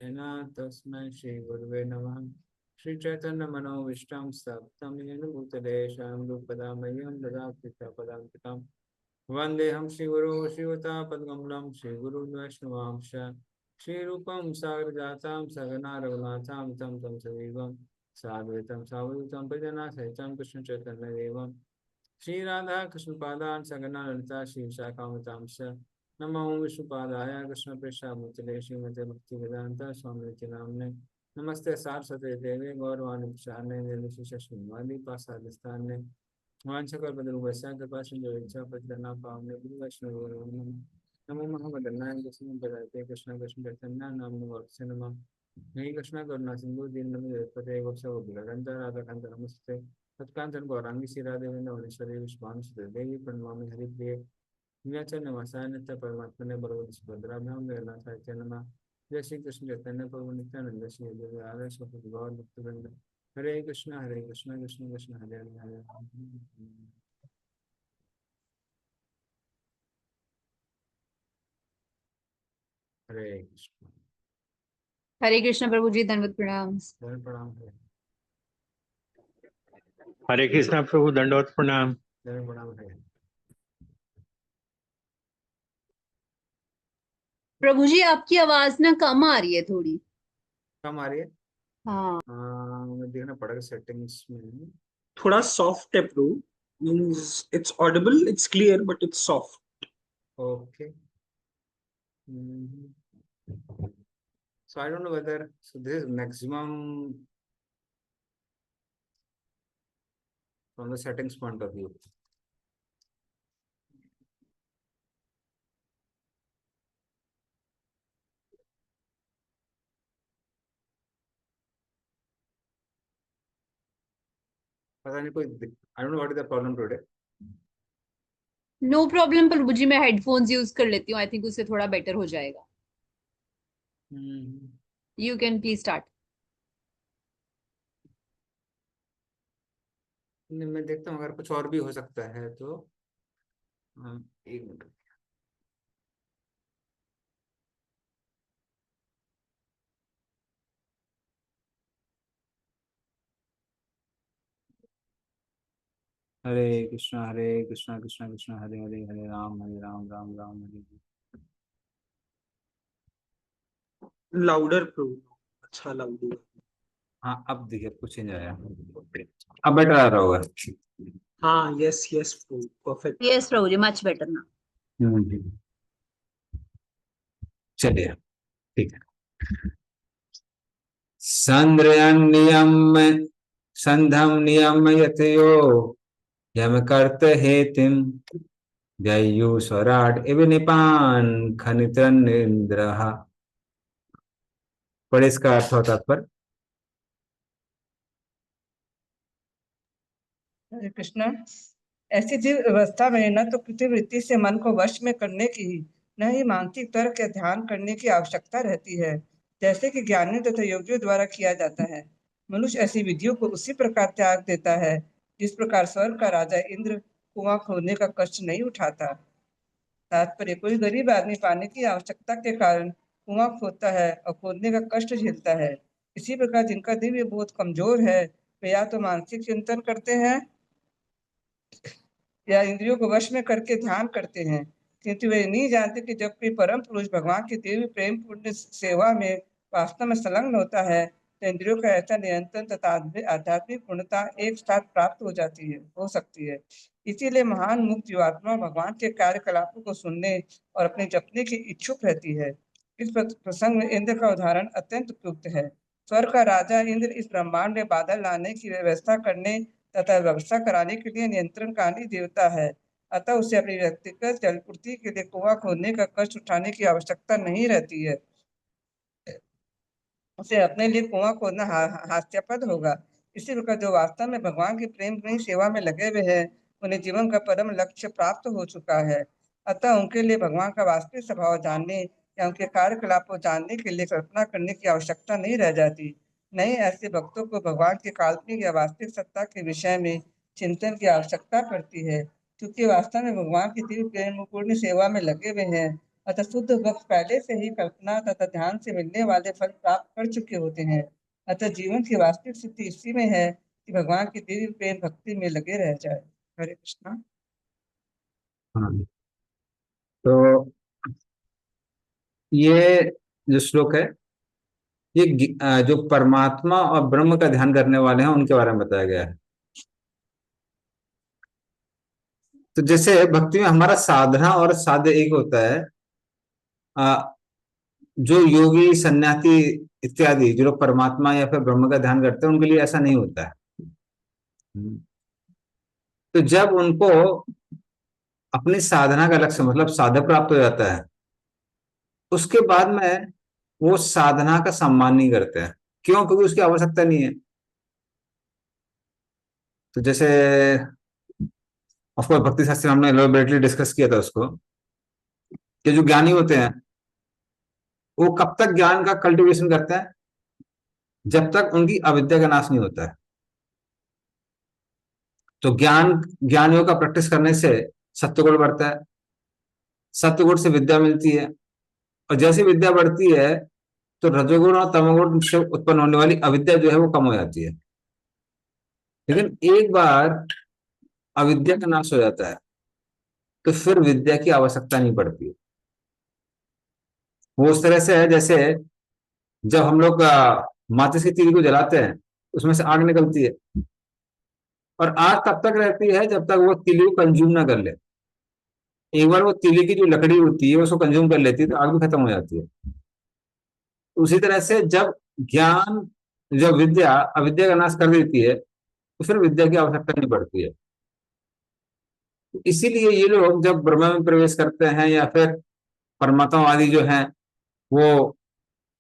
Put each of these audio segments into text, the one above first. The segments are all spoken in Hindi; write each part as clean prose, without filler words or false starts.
तस्मै श्री गुरुवे नमः। श्री चैतन्य मनोविष्टं सप्तं येन भूतले शां रूपदा मह्यं ददाति पदान्तिकं वन्देऽहं श्रीगुरो श्रीयुतापद्कमलं श्रीगुरुवैष्णवांश श्रीरूपं सागरजातं सगना रघुनाथां तं सजीवं साद्वैतं सावधूतं भजनासहितं कृष्णचैतन्यदेवं श्रीराधा कृष्णपादान् सगना ललिता श्रीविशाखावतांश नमो विष्णुपादाय कृष्णप्रेष्ठामूर्तये श्रीमते भक्तिवेदान्त स्वामी नाम्ने नमस्ते सारस्वते देवे गौरवाणी प्रचारणे निर्विशेषशून्यवादी पासादिस्थाने वांछकल्पतरुभ्यश्च कृपा सिन्धुभ्यश्च पतितनां पावने गुरु वैष्णवेभ्यो नमो महावदनाय कृष्णपदाय कृष्ण कृष्ण चैतन्य नाम्ने वत्से नमः हे कृष्ण करुणा सिंधु दीनबन्धु जगत्पते गोपीजनवल्लभ राधाकान्त नमस्ते तत्कान्तं गौरांगी श्रीराधेन्द्र वनेश्वरी विश्वामित्र देवी प्रणमामि हरिप्रिये नीलाचल नमस्कार नित्य परमात्मा ने बरोबर सुभद्राभ्याम जगन्नाथ नमः। जय श्री कृष्ण चैतन्य प्रभु नित्यानंद श्री राधा स्वरूप गौर भक्तवृंद हरे कृष्ण कृष्ण कृष्ण हरे हरे हरे हरे कृष्ण। हरे कृष्ण प्रभु जी, दंडवत प्रणाम। प्रणाम है। हरे कृष्णा प्रभु, दंडवत प्रणाम। प्रणाम है। प्रभु जी आपकी आवाज ना कम आ रही है, थोड़ी कम आ रही है। हाँ, मैं देखना पड़ेगा सेटिंग्स में। थोड़ा सॉफ्ट है प्रभु, means it's audible, it's clear but it's soft. Okay. So I don't know whether this is maximum from the settings point of view. पता नहीं कोई I don't know what is the problem today. No problem प्रभु जी, मैं हेडफोन्स यूज कर लेती हूँ, आई थिंक उससे थोड़ा बेटर हो जाएगा। You can please start. मैं देखता हूँ अगर कुछ और भी हो सकता है तो एक मिनट। हरे कृष्णा कृष्णा कृष्णा हरे हरे हरे राम राम राम हरे। लाउडर प्रभु, अच्छा लाउडर। हाँ अब देखिए कुछ चेंज आया। अब बेटर आ रहा होगा। हाँ यस यस प्रभु, परफेक्ट। यस प्रभु जी, मच बेटर ना। चलिए ठीक है। संधम नियम यथयो यम कर्त हेतिम जयु स्वराट इव निपान खनित्रनिंद्रः। पर इसका अर्थ होता पर हरे कृष्ण। ऐसी जीव अवस्था में न तो कृतिवृत्ति से मन को वश में करने की, न ही मानसिक तर्क या ध्यान करने की आवश्यकता रहती है, जैसे कि ज्ञानियों तथा योगियों द्वारा किया जाता है। मनुष्य ऐसी विधियों को उसी प्रकार त्याग देता है जिस प्रकार स्वर्ग का राजा इंद्र कुआं खोदने का कष्ट नहीं उठाता। तात्पर्य, कोई गरीब आदमी पानी की आवश्यकता के कारण कुआं खोदता है और खोदने का कष्ट झेलता है। इसी प्रकार जिनका दिव्य बोध कमजोर है, वे या तो मानसिक चिंतन करते हैं या इंद्रियों को वश में करके ध्यान करते हैं, किंतु वे नहीं जानते कि जब कोई परम पुरुष भगवान की दिव्य प्रेम पूर्ण सेवा में वास्तव में संलग्न होता है तो इंद्रियों का ऐसा नियंत्रण तथा आध्यात्मिक पूर्णता एक साथ प्राप्त हो सकती है। इसीलिए महान मुक्त जीवात्मा भगवान के कार्यकलापों को सुनने और अपने जपने की इच्छुक रहती है। इस प्रसंग में इंद्र का उदाहरण अत्यंत उपयुक्त है। स्वर्ग का राजा इंद्र इस ब्रह्मांड में बादल लाने की व्यवस्था करने तथा व्यवस्था कराने के लिए नियंत्रणकारी देवता है। अतः उसे अपनी व्यक्तिगत जलपूर्ति के लिए कुआं खोदने का कष्ट उठाने की आवश्यकता नहीं रहती है। उसे अपने लिए कुआं खोदना हास्यास्पद होगा। इसी प्रकार जो वास्तव में भगवान की प्रेम की सेवा में लगे हुए हैं, उन्हें जीवन का परम लक्ष्य प्राप्त हो चुका है। अतः उनके लिए भगवान का वास्तविक स्वभाव जानने या उनके कार्यकलाप को जानने के लिए कल्पना करने की आवश्यकता नहीं रह जाती। नहीं, ऐसे भक्तों को भगवान की काल्पनिक या वास्तविक सत्ता के विषय में चिंतन की आवश्यकता पड़ती है, क्योंकि वास्तव में भगवान की दिव्य प्रेम पूर्ण सेवा में लगे हुए हैं अतः शुद्ध भक्त पहले से ही कल्पना तथा ध्यान से मिलने वाले फल प्राप्त कर चुके होते हैं। अतः जीवन की वास्तविक स्थिति इसी में है कि भगवान की दिव्य प्रेम भक्ति में लगे रह जाए। हरे कृष्णा। हाँ, तो ये जो श्लोक है ये जो परमात्मा और ब्रह्म का ध्यान करने वाले हैं उनके बारे में बताया गया है। तो जैसे भक्ति में हमारा साधना और साध्य एक होता है, जो योगी सन्यासी इत्यादि जो लोग परमात्मा या फिर ब्रह्म का ध्यान करते हैं उनके लिए ऐसा नहीं होता है। तो जब उनको अपनी साधना का लक्ष्य मतलब साधक प्राप्त हो जाता है, उसके बाद में वो साधना का सम्मान नहीं करते हैं। क्यों? क्योंकि उसकी आवश्यकता नहीं है। तो जैसे ऑफकोर्स भक्ति शास्त्र में हमने एलोबरेटली डिस्कस किया था उसको, कि जो ज्ञानी होते हैं वो कब तक ज्ञान का कल्टीवेशन करते हैं? जब तक उनकी अविद्या का नाश नहीं होता है। तो ज्ञान योग का प्रैक्टिस करने से सत्वगुण बढ़ता है, सत्वगुण से विद्या मिलती है, और जैसे विद्या बढ़ती है तो रजोगुण और तमोगुण से उत्पन्न होने वाली अविद्या जो है वो कम हो जाती है। लेकिन एक बार अविद्या का नाश हो जाता है तो फिर विद्या की आवश्यकता नहीं पड़ती। वो उस तरह से है जैसे जब हम लोग माचिस की तीली को जलाते हैं उसमें से आग निकलती है, और आग तब तक रहती है जब तक वो तीली को कंज्यूम ना कर ले। एक बार वो तीली की जो लकड़ी होती है उसको कंज्यूम कर लेती है तो आग भी खत्म हो जाती है। उसी तरह से जब विद्या अविद्या का नाश कर देती है तो फिर विद्या की आवश्यकता नहीं पड़ती है। इसीलिए ये लोग जब ब्रह्म में प्रवेश करते हैं या फिर परमात्मावादी जो हैं वो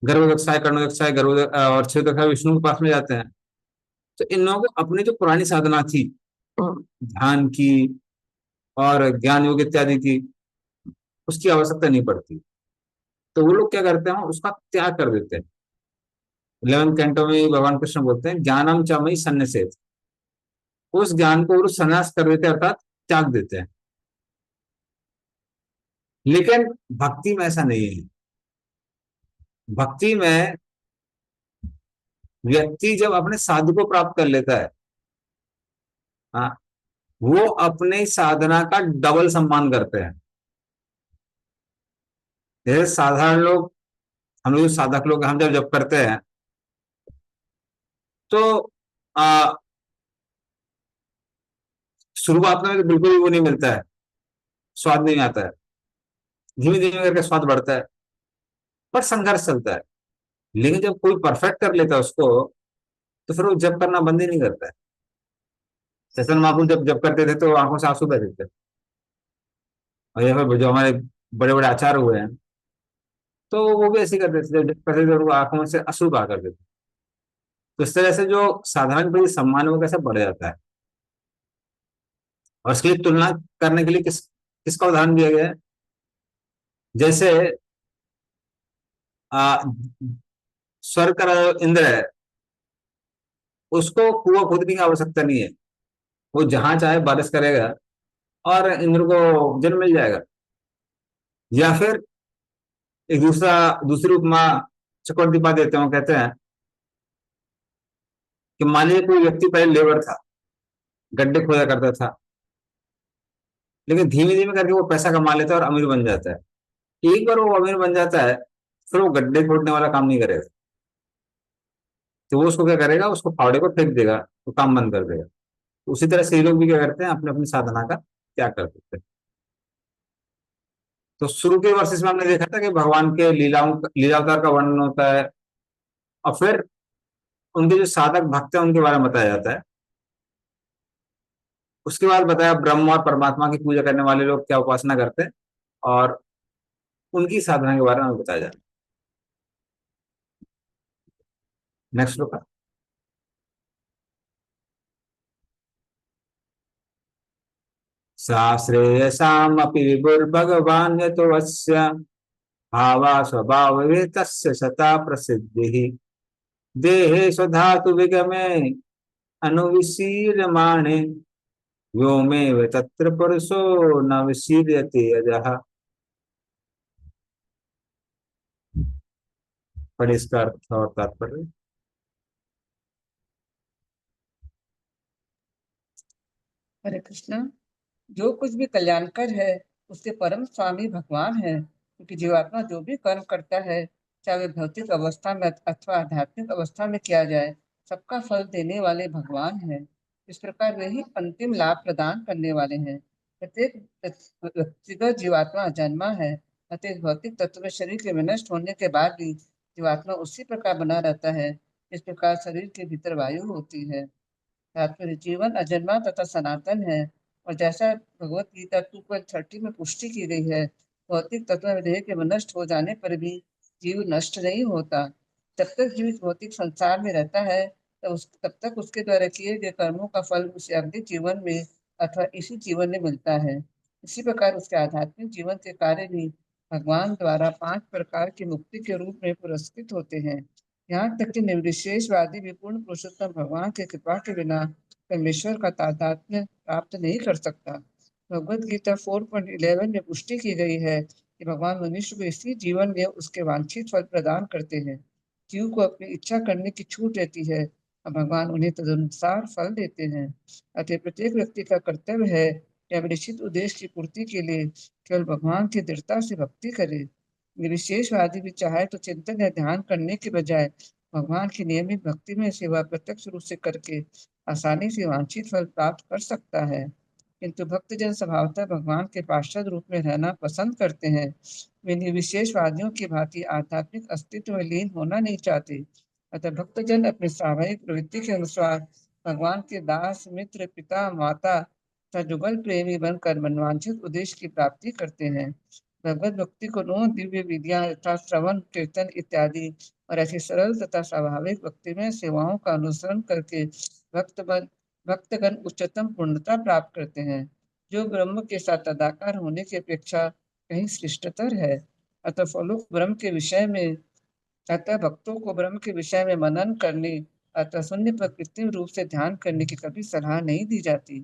गर्भोदक्षाय कर्णोदक्षाय और क्षयोदक्षाय विष्णु के पास में जाते हैं, तो इन लोगों को अपनी जो पुरानी साधना थी ध्यान की और ज्ञान योग इत्यादि की उसकी आवश्यकता नहीं पड़ती। तो वो लोग क्या करते हैं उसका त्याग कर देते हैं। 11वें कैंटो में भगवान कृष्ण बोलते हैं ज्ञानम च मयि सन्न्यसेत, उस ज्ञान को वो सन्यास कर देते हैं अर्थात त्याग देते हैं। लेकिन भक्ति में ऐसा नहीं है। भक्ति में व्यक्ति जब अपने साधु को प्राप्त कर लेता है, हाँ, वो अपने साधना का डबल सम्मान करते हैं। जैसे साधारण लोग, हम लोग साधक लोग, हम जब जप करते हैं तो शुरुआत में तो बिल्कुल भी वो नहीं मिलता है, स्वाद नहीं आता है। धीमे धीमे करके स्वाद बढ़ता है, पर संघर्ष चलता है। लेकिन जब कोई परफेक्ट कर लेता है उसको तो फिर वो जप करना बंद ही नहीं करता है। चैतन्य महाप्रभु जब जप करते थे तो आंखों से आंसू बहते थे, और या फिर जो हमारे बड़े बड़े आचार्य हुए हैं तो वो भी ऐसे करते थे, जब जप करते थे वो आंखों से अश्रु बहा करते थे। तो इस तरह से जो साधारण प्रति सम्मान है वो कैसे बढ़ जाता है। और इसके लिए तुलना करने के लिए किसका उदाहरण दिया गया है? जैसे आ, स्वर्ग का राजा इंद्र है, उसको कुआं खोदने की आवश्यकता नहीं है, वो जहां चाहे बारिश करेगा और इंद्र को जन्म मिल जाएगा। या फिर एक दूसरी उपमा चक्रवर्ती पा देते हैं, कहते हैं कि मान लीजिए कोई व्यक्ति पहले लेबर था, गड्ढे खोदा करता था, लेकिन धीमे धीमे करके वो पैसा कमा लेता है और अमीर बन जाता है। एक बार वो अमीर बन जाता है फिर वो गड्ढे खोदने वाला काम नहीं करेगा। तो वो उसको क्या करेगा, उसको फावड़े को फेंक देगा, वो काम बंद कर देगा। उसी तरह से ये लोग भी क्या करते हैं, अपनी अपनी साधना का त्याग कर देते हैं। तो शुरू के वर्षेस में हमने देखा था कि भगवान के लीलावतार का वर्णन होता है, और फिर उनके जो साधक भक्त हैं उनके बारे में बताया जाता है। उसके बाद बताया ब्रह्म और परमात्मा की पूजा करने वाले लोग क्या उपासना करते हैं, और उनकी साधना के बारे में बताया जाता है। नेक्स्ट श्लोक। सा श्रेयसामपि विभुर्भगवान् यतो अस्य भावा स्वभाव तस्य सता प्रसिद्धिः देहे स्वधातु विगमे अनुविशीर्यमाणे व्योमेव तत्र पुरुषो न विशीर्यते अजः। पढ़िए इसका अर्थ और तात्पर्य। हरे कृष्णा। जो कुछ भी कल्याणकर है उसके परम स्वामी भगवान है, क्योंकि जीवात्मा जो भी कर्म करता है, चाहे वे भौतिक अवस्था में अथवा आध्यात्मिक अवस्था में किया जाए, सबका फल देने वाले भगवान है। इस प्रकार वे ही अंतिम लाभ प्रदान करने वाले हैं। प्रत्येक व्यक्तिगत जीवात्मा जन्मा है, अतः इस भौतिक तत्व में शरीर के विनष्ट होने के बाद भी जीवात्मा उसी प्रकार बना रहता है इस प्रकार शरीर के भीतर वायु होती है। तात्पर्य जीवन अजन्मा तथा सनातन है, और जैसा भगवत गीता 2.30 में पुष्टि की गई है, भौतिक तत्व में देह के नष्ट हो जाने पर भी जीव नष्ट नहीं होता। जब तक जीव इस भौतिक संसार में रहता है तब तक उसके द्वारा किए गए कर्मों का फल उसे अगले जीवन में अथवा इसी जीवन में मिलता है। इसी प्रकार उसके आध्यात्मिक जीवन के कार्य भी भगवान द्वारा 5 प्रकार की मुक्ति के रूप में पुरस्कृत होते हैं। यहाँ तक कि निर्विशेषवादी भी पूर्ण पुरुषोत्तम भगवान की कृपा के बिना परमेश्वर का तादात्म्य प्राप्त नहीं कर सकता। भगवत गीता 4.11 में पुष्टि की गई है कि भगवान मनुष्य को इसी जीवन में उसके वांछित फल प्रदान करते हैं। जीव को अपनी इच्छा करने की छूट रहती है और भगवान उन्हें तदनुसार फल देते हैं। अतः प्रत्येक व्यक्ति का कर्तव्य है कि अब निश्चित उद्देश्य की पूर्ति के लिए केवल भगवान की दृढ़ता से भक्ति करे। विशेषवादी भी चाहे तो चिंतन या ध्यान करने के बजाय भगवान की नियमित भक्ति में सेवा प्रत्यक्ष रूप से करके आसानी से वांछित फल प्राप्त कर सकता है। किंतु भक्तजन स्वभावतः भगवान के पार्षद रूप में रहना पसंद करते हैं। वे निर्विशेषवादियों की भांति आध्यात्मिक अस्तित्व में लीन होना नहीं चाहते। अतः भक्तजन अपनी स्वाभाविक प्रवृत्ति के अनुसार भगवान के दास, मित्र, पिता, माता तथा जुगल प्रेमी बनकर मनवांछित उद्देश्य की प्राप्ति करते हैं। भगवत भक्ति को 9 दिव्य विधियां तथा श्रवण, कीर्तन इत्यादि और ऐसी सरल तथा स्वाभाविक भक्ति में सेवाओं का अनुसरण करके भक्तगण उच्चतम पूर्णता प्राप्त करते हैं, जो ब्रह्म के साथ तदाकार होने की अपेक्षा कहीं श्रेष्ठतर है। अतः फलों ब्रह्म के विषय में अतः भक्तों को ब्रह्म के विषय में मनन करने अतः शून्य पर कृत्रिम रूप से ध्यान करने की कभी सलाह नहीं दी जाती।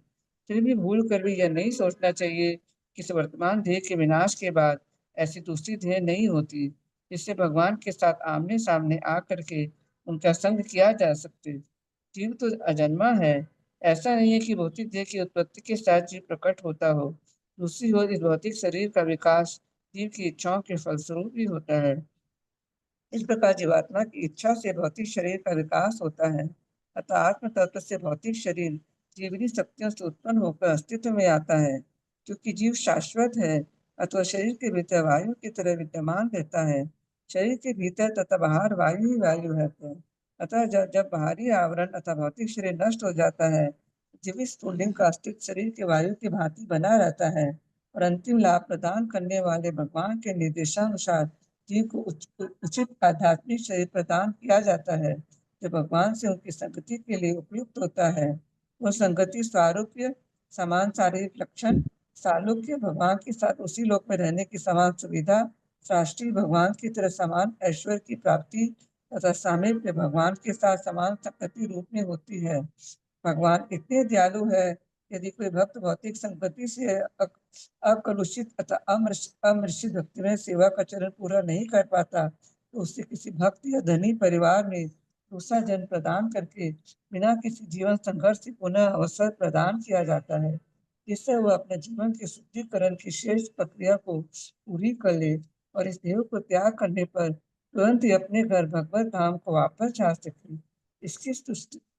फिर भी भूल कर भी यह नहीं सोचना चाहिए कि इस वर्तमान देह के विनाश के बाद ऐसी दूसरी देह नहीं होती जिससे भगवान के साथ आमने सामने आकर के उनका संग किया जा सकते। जीव तो अजन्मा है, ऐसा नहीं है कि भौतिक देह की उत्पत्ति के साथ जीव प्रकट होता हो। दूसरी ओर इस भौतिक शरीर का विकास जीव की इच्छाओं के फलस्वरूप भी होता है। इस प्रकार जीवात्मा की इच्छा से भौतिक शरीर का विकास होता है। अतः आत्म तत्व से भौतिक शरीर जीवनी शक्तियों से उत्पन्न होकर अस्तित्व में आता है। क्योंकि जीव शाश्वत है अथवा शरीर के भीतर वायु की तरह विद्यमान रहता है। शरीर के भीतर तथा बाहर वायु ही वायु रहते हैं। अतः जब बाहरी आवरण अथवा भौतिक शरीर नष्ट हो जाता है, जीवित स्फुलिंग का अस्तित्व शरीर के वायु की भांति बना रहता है और अंतिम लाभ प्रदान करने वाले भगवान के निर्देशानुसार जीव को उचित आध्यात्मिक शरीर प्रदान किया जाता है, जो भगवान से उनकी संगति के लिए उपयुक्त होता है। वो संगति स्वारूप्य, समान शारीरिक लक्षण, सालोक्य, भगवान के साथ उसी लोक में रहने की समान सुविधा, राष्ट्रीय भगवान की तरह समान ऐश्वर्य की प्राप्ति तथा सामीप्य भगवान के साथ समान संगति रूप में होती है। भगवान इतने दयालु है, यदि कोई भक्त भौतिक संपत्ति से अकलुषित अथवा अमृषित भक्ति में सेवा का चरण पूरा नहीं कर पाता, तो उससे किसी भक्त या धनी परिवार में दूसरा जन्म प्रदान करके बिना किसी जीवन संघर्ष से पुनः अवसर प्रदान किया जाता है, जिससे वह अपने जीवन के शुद्धिकरण की शेष प्रक्रिया को पूरी कर ले और इस देह को त्याग करने पर तुरंत ही अपने घर भगवत धाम को वापस जा सके। इसकी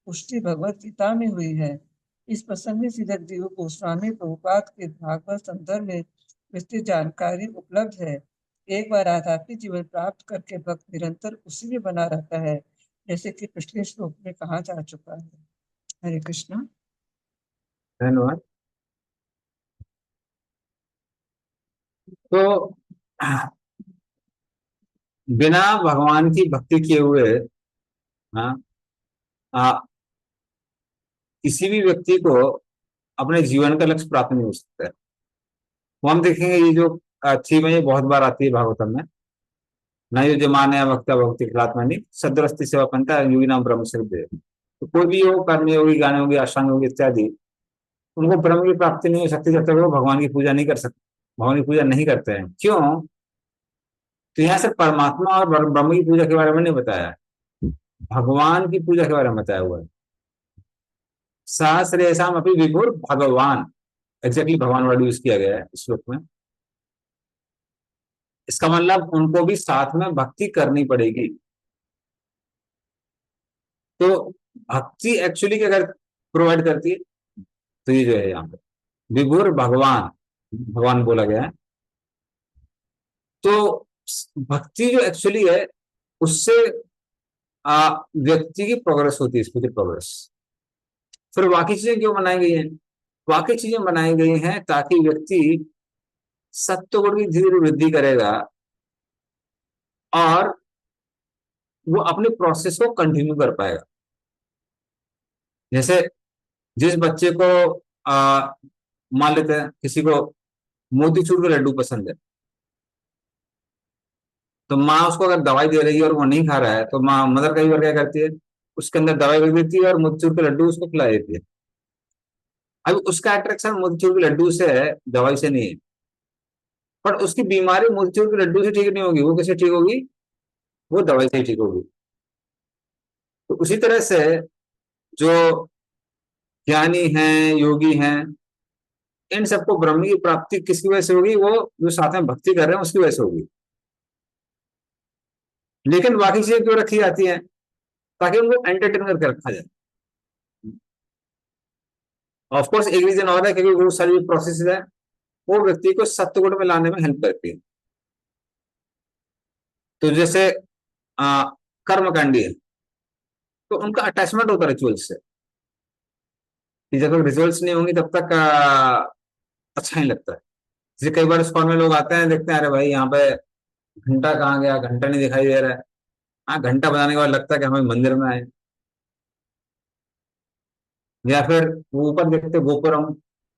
पुष्टि भगवत गीता में हुई है। इस प्रसंग में श्री जगदेव गोस्वामी प्रभुपाद के भागवत संदर्भ में विस्तृत जानकारी उपलब्ध है। एक बार आध्यात्मिक जीवन प्राप्त करके भक्त निरंतर उसी में बना रहता है, जैसे कि पिछले श्लोक में कहा जा चुका है। हरे कृष्णा। धन्यवाद। तो बिना भगवान की भक्ति किए हुए किसी भी व्यक्ति को अपने जीवन का लक्ष्य प्राप्त नहीं हो सकता है। वो हम देखेंगे ये जो थीम है ये बहुत बार आती है भागवतम में। न युज्य माने भक्ता भक्ति कृतात्मनि सद्रस्ति सेवा पंथा योगी नाम ब्रह्म सिद्धे। तो कोई भी हो, कर्म योगी, ज्ञान योगी, अष्टांग योगी इत्यादि, उनको ब्रह्म की प्राप्ति नहीं हो सकती जब तक वो भगवान की पूजा नहीं कर सकते, भगवान की पूजा नहीं करते हैं। क्यों? तो यहाँ से परमात्मा और ब्रह्म की पूजा के बारे में नहीं बताया, भगवान की पूजा के बारे में बताया हुआ है। सहस्रेषाम अपि विभुर भगवान, एग्जैक्टली भगवान वर्ड यूज किया गया है इस श्लोक में। इसका मतलब उनको भी साथ में भक्ति करनी पड़ेगी। तो भक्ति एक्चुअली क्या प्रोवाइड करती है, तो ये जो है यहाँ पे विभुर भगवान, भगवान बोला गया है। तो भक्ति जो एक्चुअली है उससे व्यक्ति की प्रोग्रेस होती है, स्पिरिचुअल प्रोग्रेस। फिर बाकी चीजें क्यों बनाई गई हैं? बाकी चीजें बनाई गई हैं ताकि व्यक्ति सत्व गुण की धीरे धीरे वृद्धि करेगा और वो अपने प्रोसेस को कंटिन्यू कर पाएगा। जैसे जिस बच्चे को मान लेते हैं किसी को मोतीचूर के लड्डू पसंद है, तो माँ उसको अगर दवाई दे रही है और वो नहीं खा रहा है, तो माँ मदर कई बार क्या करती है, उसके अंदर दवाई रख देती है और मोतीचूर के लड्डू उसको खिला देती है। अब उसका अट्रैक्शन मोतीचूर के लड्डू से है, दवाई से नहीं है। पर उसकी बीमारी मोतीचूर के लड्डू से ठीक नहीं होगी, वो कैसे ठीक होगी? वो दवाई से ही ठीक होगी। तो उसी तरह से जो ज्ञानी हैं, योगी हैं, इन सबको ब्रह्म की प्राप्ति किसकी वजह से होगी? वो जो साथ में भक्ति कर रहे हैं उसकी वजह से होगी। लेकिन बाकी चीजें क्यों रखी जाती हैं? ताकि उनको एंटरटेन करके रखा जाए। ऑफ कोर्स एक रीजन और है, क्योंकि बहुत सारी प्रोसेस है वो व्यक्ति को सत्वगुण में लाने में हेल्प करती है। तो जैसे कर्मकांडी है, तो उनका अटैचमेंट होता है रिचुअल्स से, कि जब तक रिचुअल्स नहीं होंगी तब तक अच्छा नहीं लगता है। जैसे कई बार स्कॉल में लोग आते हैं, देखते हैं अरे भाई यहाँ पे घंटा कहाँ गया, घंटा नहीं दिखाई दे रहा है। हाँ, घंटा बजाने के बाद लगता है कि हमें मंदिर में आए। या फिर वो ऊपर देखते गोपुरम,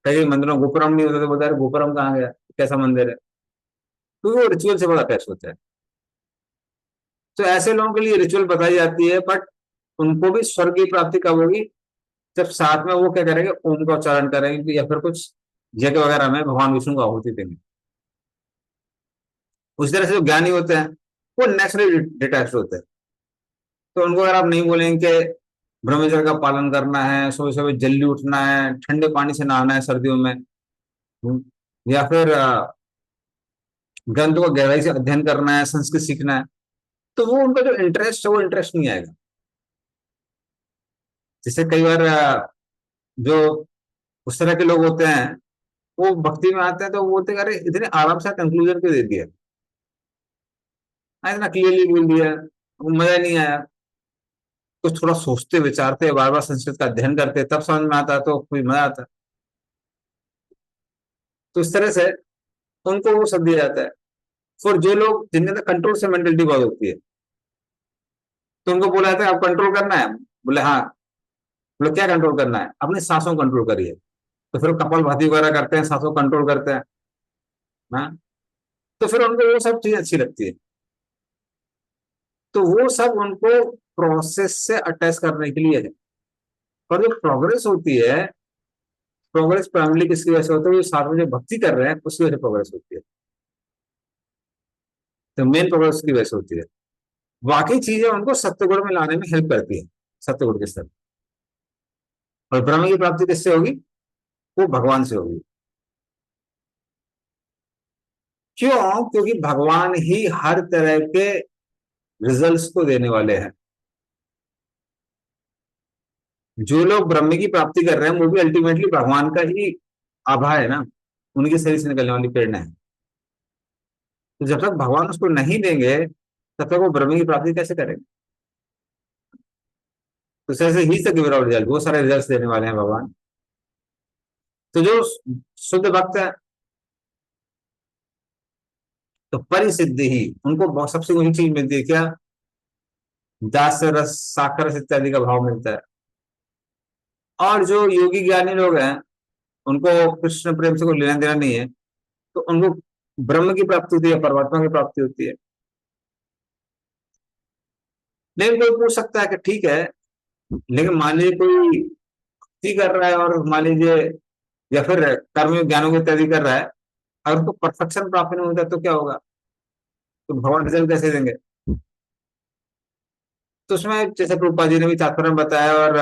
कई मंदिरों में गोपुरम नहीं होता तो बोलता है गोपुरम कहाँ गया, कैसा मंदिर है। तो वो रिचुअल से बड़ा अटैच होता है। तो ऐसे लोगों के लिए रिचुअल बताई जाती है, बट उनको भी स्वर्ग की प्राप्ति कब होगी? जब साथ में वो क्या करेंगे, ओम का उच्चारण करेंगे या फिर कुछ यज्ञ वगैरह में भगवान विष्णु को आहुति देंगे। उस तरह से जो ज्ञानी होते हैं वो नेचुरली डिटैच होते हैं। तो उनको अगर आप नहीं बोलेंगे कि ब्रह्मचर्य का पालन करना है, सुबह सुबह जल्दी उठना है, ठंडे पानी से नहाना है सर्दियों में, या फिर ग्रंथों को गहराई से अध्ययन करना है, संस्कृत सीखना है, तो वो उनका जो इंटरेस्ट है वो इंटरेस्ट नहीं आएगा। जैसे कई बार जो उस तरह के लोग होते हैं वो भक्ति में आते हैं तो वो बोलते हैं अरे इतने आराम से कंक्लूजन क्यों दे दिया, इतना क्लियरली बोल दिया, वो मजा नहीं आया। कुछ थोड़ा सोचते विचारते बार बार संस्कृत का अध्ययन करते तब समझ में आता तो कोई मजा आता। तो इस तरह से उनको वो सब दिया जाता है। फिर जो लोग जिनके अंदर कंट्रोल से मेंटलिटी बहुत होती है, तो उनको बोला जाता है आप कंट्रोल करना है। बोले हाँ। बोले क्या कंट्रोल करना है? अपनी सांसों को कंट्रोल करिए। तो फिर कपालभाति वगैरह करते हैं, सांसों को कंट्रोल करते हैं। हाँ, तो फिर उनको वो सब चीज अच्छी लगती है। तो वो सब उनको प्रोसेस से अटैच करने के लिए है। और जो प्रोग्रेस होती है, प्रोग्रेस प्राइमरी किसकी वजह से होती है? वो साथ में जो भक्ति कर रहे हैं उसकी वजह से प्रोग्रेस होती है। तो मेन प्रोग्रेस की वजह से होती है। बाकी चीजें उनको सत्वगुण में लाने में हेल्प करती है, सत्वगुण के स्तर। और ब्रह्म की प्राप्ति किससे होगी? वो भगवान से होगी। क्यों? क्योंकि भगवान ही हर तरह के रिजल्ट्स को देने वाले हैं। जो लोग ब्रह्म की प्राप्ति कर रहे हैं वो भी अल्टीमेटली भगवान का ही आभा है ना, उनके शरीर से निकलने वाली प्रेरणा है। तो जब तक भगवान उसको नहीं देंगे तब तक वो ब्रह्म की प्राप्ति कैसे करेंगे? तो ऐसे ही से गिव आउट रिजल्ट, बहुत सारे रिजल्ट देने वाले हैं भगवान। तो जो शुद्ध भक्त है तो परिसिद्धि ही उनको बहुत सबसे ऊंची चीज मिलती है। क्या? दास रस साकर रस इत्यादि का भाव मिलता है। और जो योगी ज्ञानी लोग हैं उनको कृष्ण प्रेम से कोई लेना देना नहीं है, तो उनको ब्रह्म की प्राप्ति होती है, परमात्मा की प्राप्ति होती है। लेकिन कोई पूछ सकता है कि ठीक है, लेकिन मान लीजिए कोई भक्ति कर रहा है और मान लीजिए या फिर कर्म ज्ञानों की इत्यादि कर रहा है, अगर उसको परफेक्शन प्राप्त नहीं होता तो क्या होगा? तो भगवान रिजल्ट कैसे देंगे? तो उसमें जैसे प्रभुपाद जी ने भी तात्पर्य में बताया और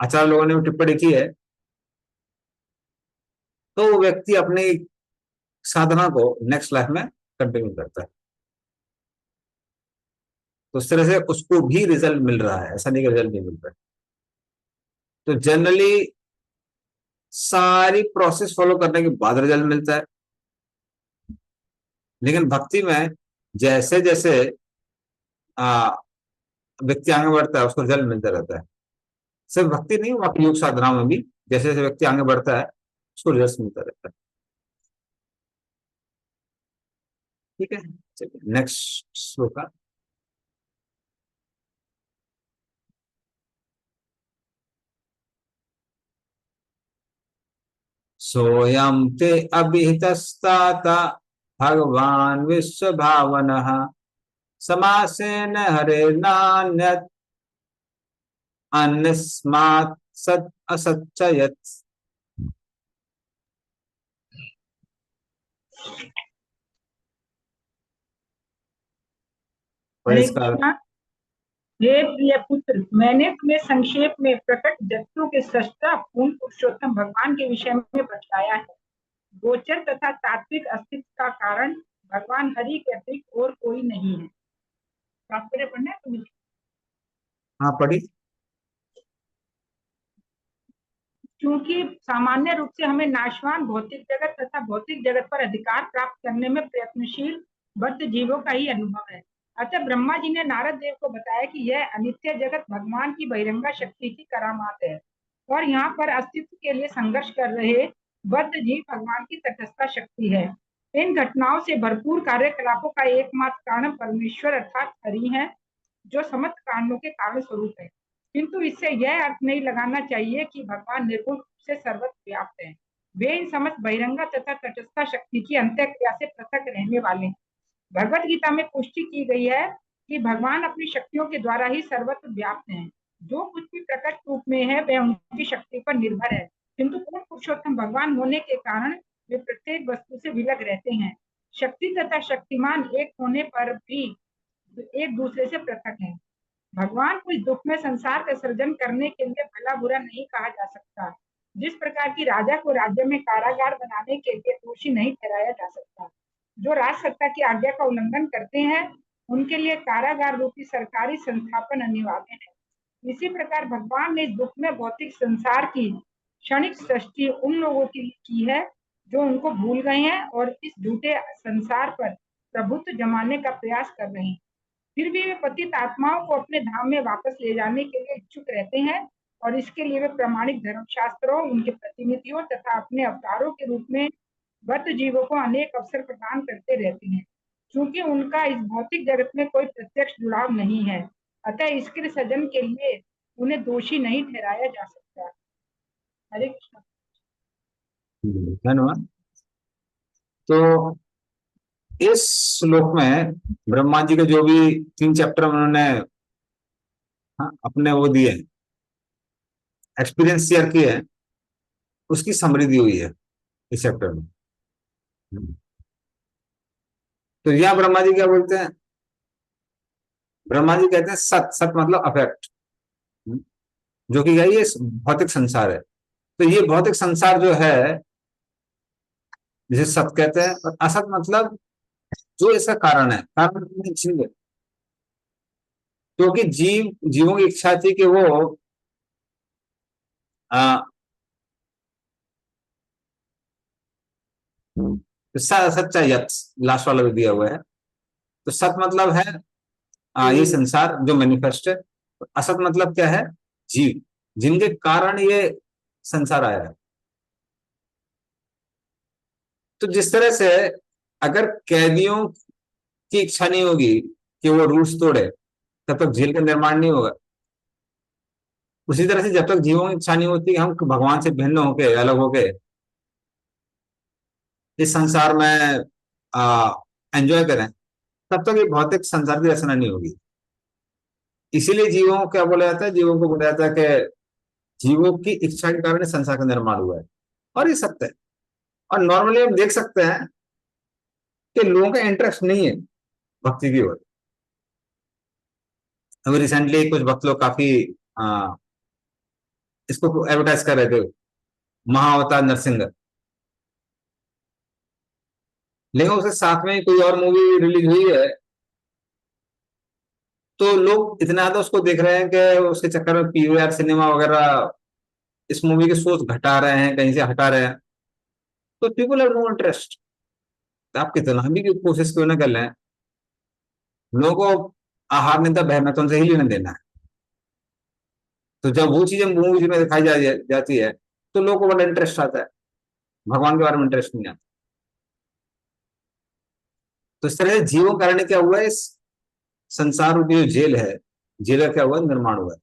आचार्य लोगों ने भी टिप्पणी की है, तो वो व्यक्ति अपनी साधना को नेक्स्ट लाइफ में कंटिन्यू करता है, तो उस तरह से उसको भी रिजल्ट मिल रहा है, ऐसा नहीं कि रिजल्ट नहीं मिल रहा है। तो जनरली सारी प्रोसेस फॉलो करने के बाद रिजल्ट मिलता है, लेकिन भक्ति में जैसे जैसे व्यक्ति आगे बढ़ता है उसको रिजल्ट मिलता रहता है। सिर्फ भक्ति नहीं, बाकी योग साधना में भी जैसे जैसे व्यक्ति आगे बढ़ता है उसको रिजल्ट मिलता रहता है। ठीक है, चलिए नेक्स्ट श्लोक। सोयम ते अभिहितस्तात भगवान विश्व भावनः समासेन हरे नान्यत् अन्यस्मात् सत् असच्चयत्। हरे इसका कृष्णा। हे प्रिय पुत्र, मैंने तुम्हें संक्षेप में प्रकट जगतों के सृष्टा पूर्ण पुरुषोत्तम भगवान के विषय में बतलाया है। गोचर तथा तात्विक अस्तित्व का कारण भगवान हरि के अतिरिक्त और कोई नहीं है। तात्पर्य पढ़ना है तुम्हें? हाँ पढ़ी। क्योंकि सामान्य रूप से हमें नाशवान भौतिक जगत तथा भौतिक जगत पर अधिकार प्राप्त करने में प्रयत्नशील बद्ध जीवों का ही अनुभव है। अतः ब्रह्मा जी ने नारद देव को बताया कि यह अनित्य जगत भगवान की बहिरंगा शक्ति की करामात है और यहाँ पर अस्तित्व के लिए संघर्ष कर रहे बद्ध जीव भगवान की तटस्था शक्ति है। इन घटनाओं से भरपूर कार्यकलापों का एकमात्र कारण परमेश्वर अर्थात हरि है, जो समस्त कारणों के कारण स्वरूप है। किंतु इससे यह अर्थ नहीं लगाना चाहिए कि भगवान निर्गुण रूप से सर्वत्र व्याप्त है। वे इन समस्त बहिरंगा तथा तटस्था शक्ति की अंतःक्रिया से पृथक रहने वाले हैं। भगवत गीता में पुष्टि की गई है कि भगवान अपनी शक्तियों के द्वारा ही सर्वत्र व्याप्त हैं। जो कुछ भी प्रकट रूप में है वह उनकी शक्ति पर निर्भर है, किंतु पूर्ण पुरुषोत्तम भगवान होने के कारण वे प्रत्येक वस्तु से विलग रहते हैं। शक्ति तथा शक्तिमान एक होने पर भी एक दूसरे से पृथक है। भगवान को इस दुख में संसार का सृजन करने के लिए भला बुरा नहीं कहा जा सकता। जिस प्रकार की राजा को राज्य में कारागार बनाने के लिए दोषी नहीं ठहराया जा सकता। जो राज सत्ता की आज्ञा का उल्लंघन करते हैं उनके लिए कारागार रूपी सरकारी संस्थापन अनिवार्य है। इसी प्रकार भगवान ने इस दुख में भौतिक संसार की क्षणिक सृष्टि उन लोगों की है जो उनको भूल गए हैं और इस झूठे संसार पर प्रभुत्व जमाने का प्रयास कर रहे हैं। फिर भी वे पतित आत्माओं को अपने धाम में वापस ले जाने के लिए इच्छुक रहते हैं और इसके लिए वे प्रामाणिक धर्मशास्त्रों, उनके प्रतिनिधियों तथा अपने अवतारों के रूप में बद्ध जीवों को अनेक अवसर प्रदान करते रहते हैं। क्योंकि उनका इस भौतिक जगत में कोई प्रत्यक्ष जुड़ाव नहीं है, अतः इसके सजन के लिए उन्हें दोषी नहीं ठहराया जा सकता। हरे कृष्ण। धन्यवाद। तो इस श्लोक में ब्रह्मा जी के जो भी 3 चैप्टर उन्होंने अपने वो दिए, एक्सपीरियंस शेयर किए, उसकी समरी दी हुई है इस चैप्टर में। तो यह ब्रह्मा जी क्या बोलते हैं? ब्रह्मा जी कहते हैं सत, सत मतलब अफेक्ट, जो कि ये भौतिक संसार है। तो ये भौतिक संसार जो है जिसे सत कहते हैं, और असत मतलब जो इसका कारण है, कारण जीव है। क्योंकि जीवों की इच्छा थी कि वो सच्चा यत लास्ट वाला भी दिया हुआ है। तो सत मतलब है ये संसार जो मैनिफेस्ट है। असत मतलब क्या है? जीव, जिनके कारण ये संसार आया है। तो जिस तरह से अगर कैदियों की इच्छा नहीं होगी कि वो रूल्स तोड़े, तब तक जेल का निर्माण नहीं होगा। उसी तरह से जब तक जीवों की इच्छा नहीं होती कि हम भगवान से भिन्न होके, अलग होके इस संसार में एंजॉय करें, तब तक ये भौतिक संसार की रचना नहीं होगी। इसीलिए जीवों को क्या बोला जाता है? जीवों को बोला जाता है कि जीवों की इच्छा के कारण संसार का निर्माण हुआ है, और ये सत्य है। और नॉर्मली हम देख सकते हैं कि लोगों का इंटरेस्ट नहीं है भक्ति की ओर। अभी रिसेंटली कुछ भक्त लोग काफी इसको एडवर्टाइज कर रहे थे, महाअवतार नरसिंह, लेकिन उसके साथ में कोई और मूवी रिलीज हुई है तो लोग इतना ज्यादा उसको देख रहे हैं कि उसके चक्कर में पीवीआर सिनेमा वगैरह इस मूवी के सोच घटा रहे हैं, कहीं से हटा रहे हैं, तो पीपल हैव नो इंटरेस्ट। आप कितना भी कोशिश क्यों ना कर लें, लोगों को आहार निंदा बहमतों से ही लेना देना है। तो जब वो चीजें मूवी में दिखाई जाती है तो लोगों को बड़ा इंटरेस्ट आता है, भगवान के बारे में इंटरेस्ट नहीं आता। तो इस तरह से जीवों के कारण क्या हुआ है, इस संसार रूपी जो जेल है, जेल का क्या हुआ, निर्माण हुआ है।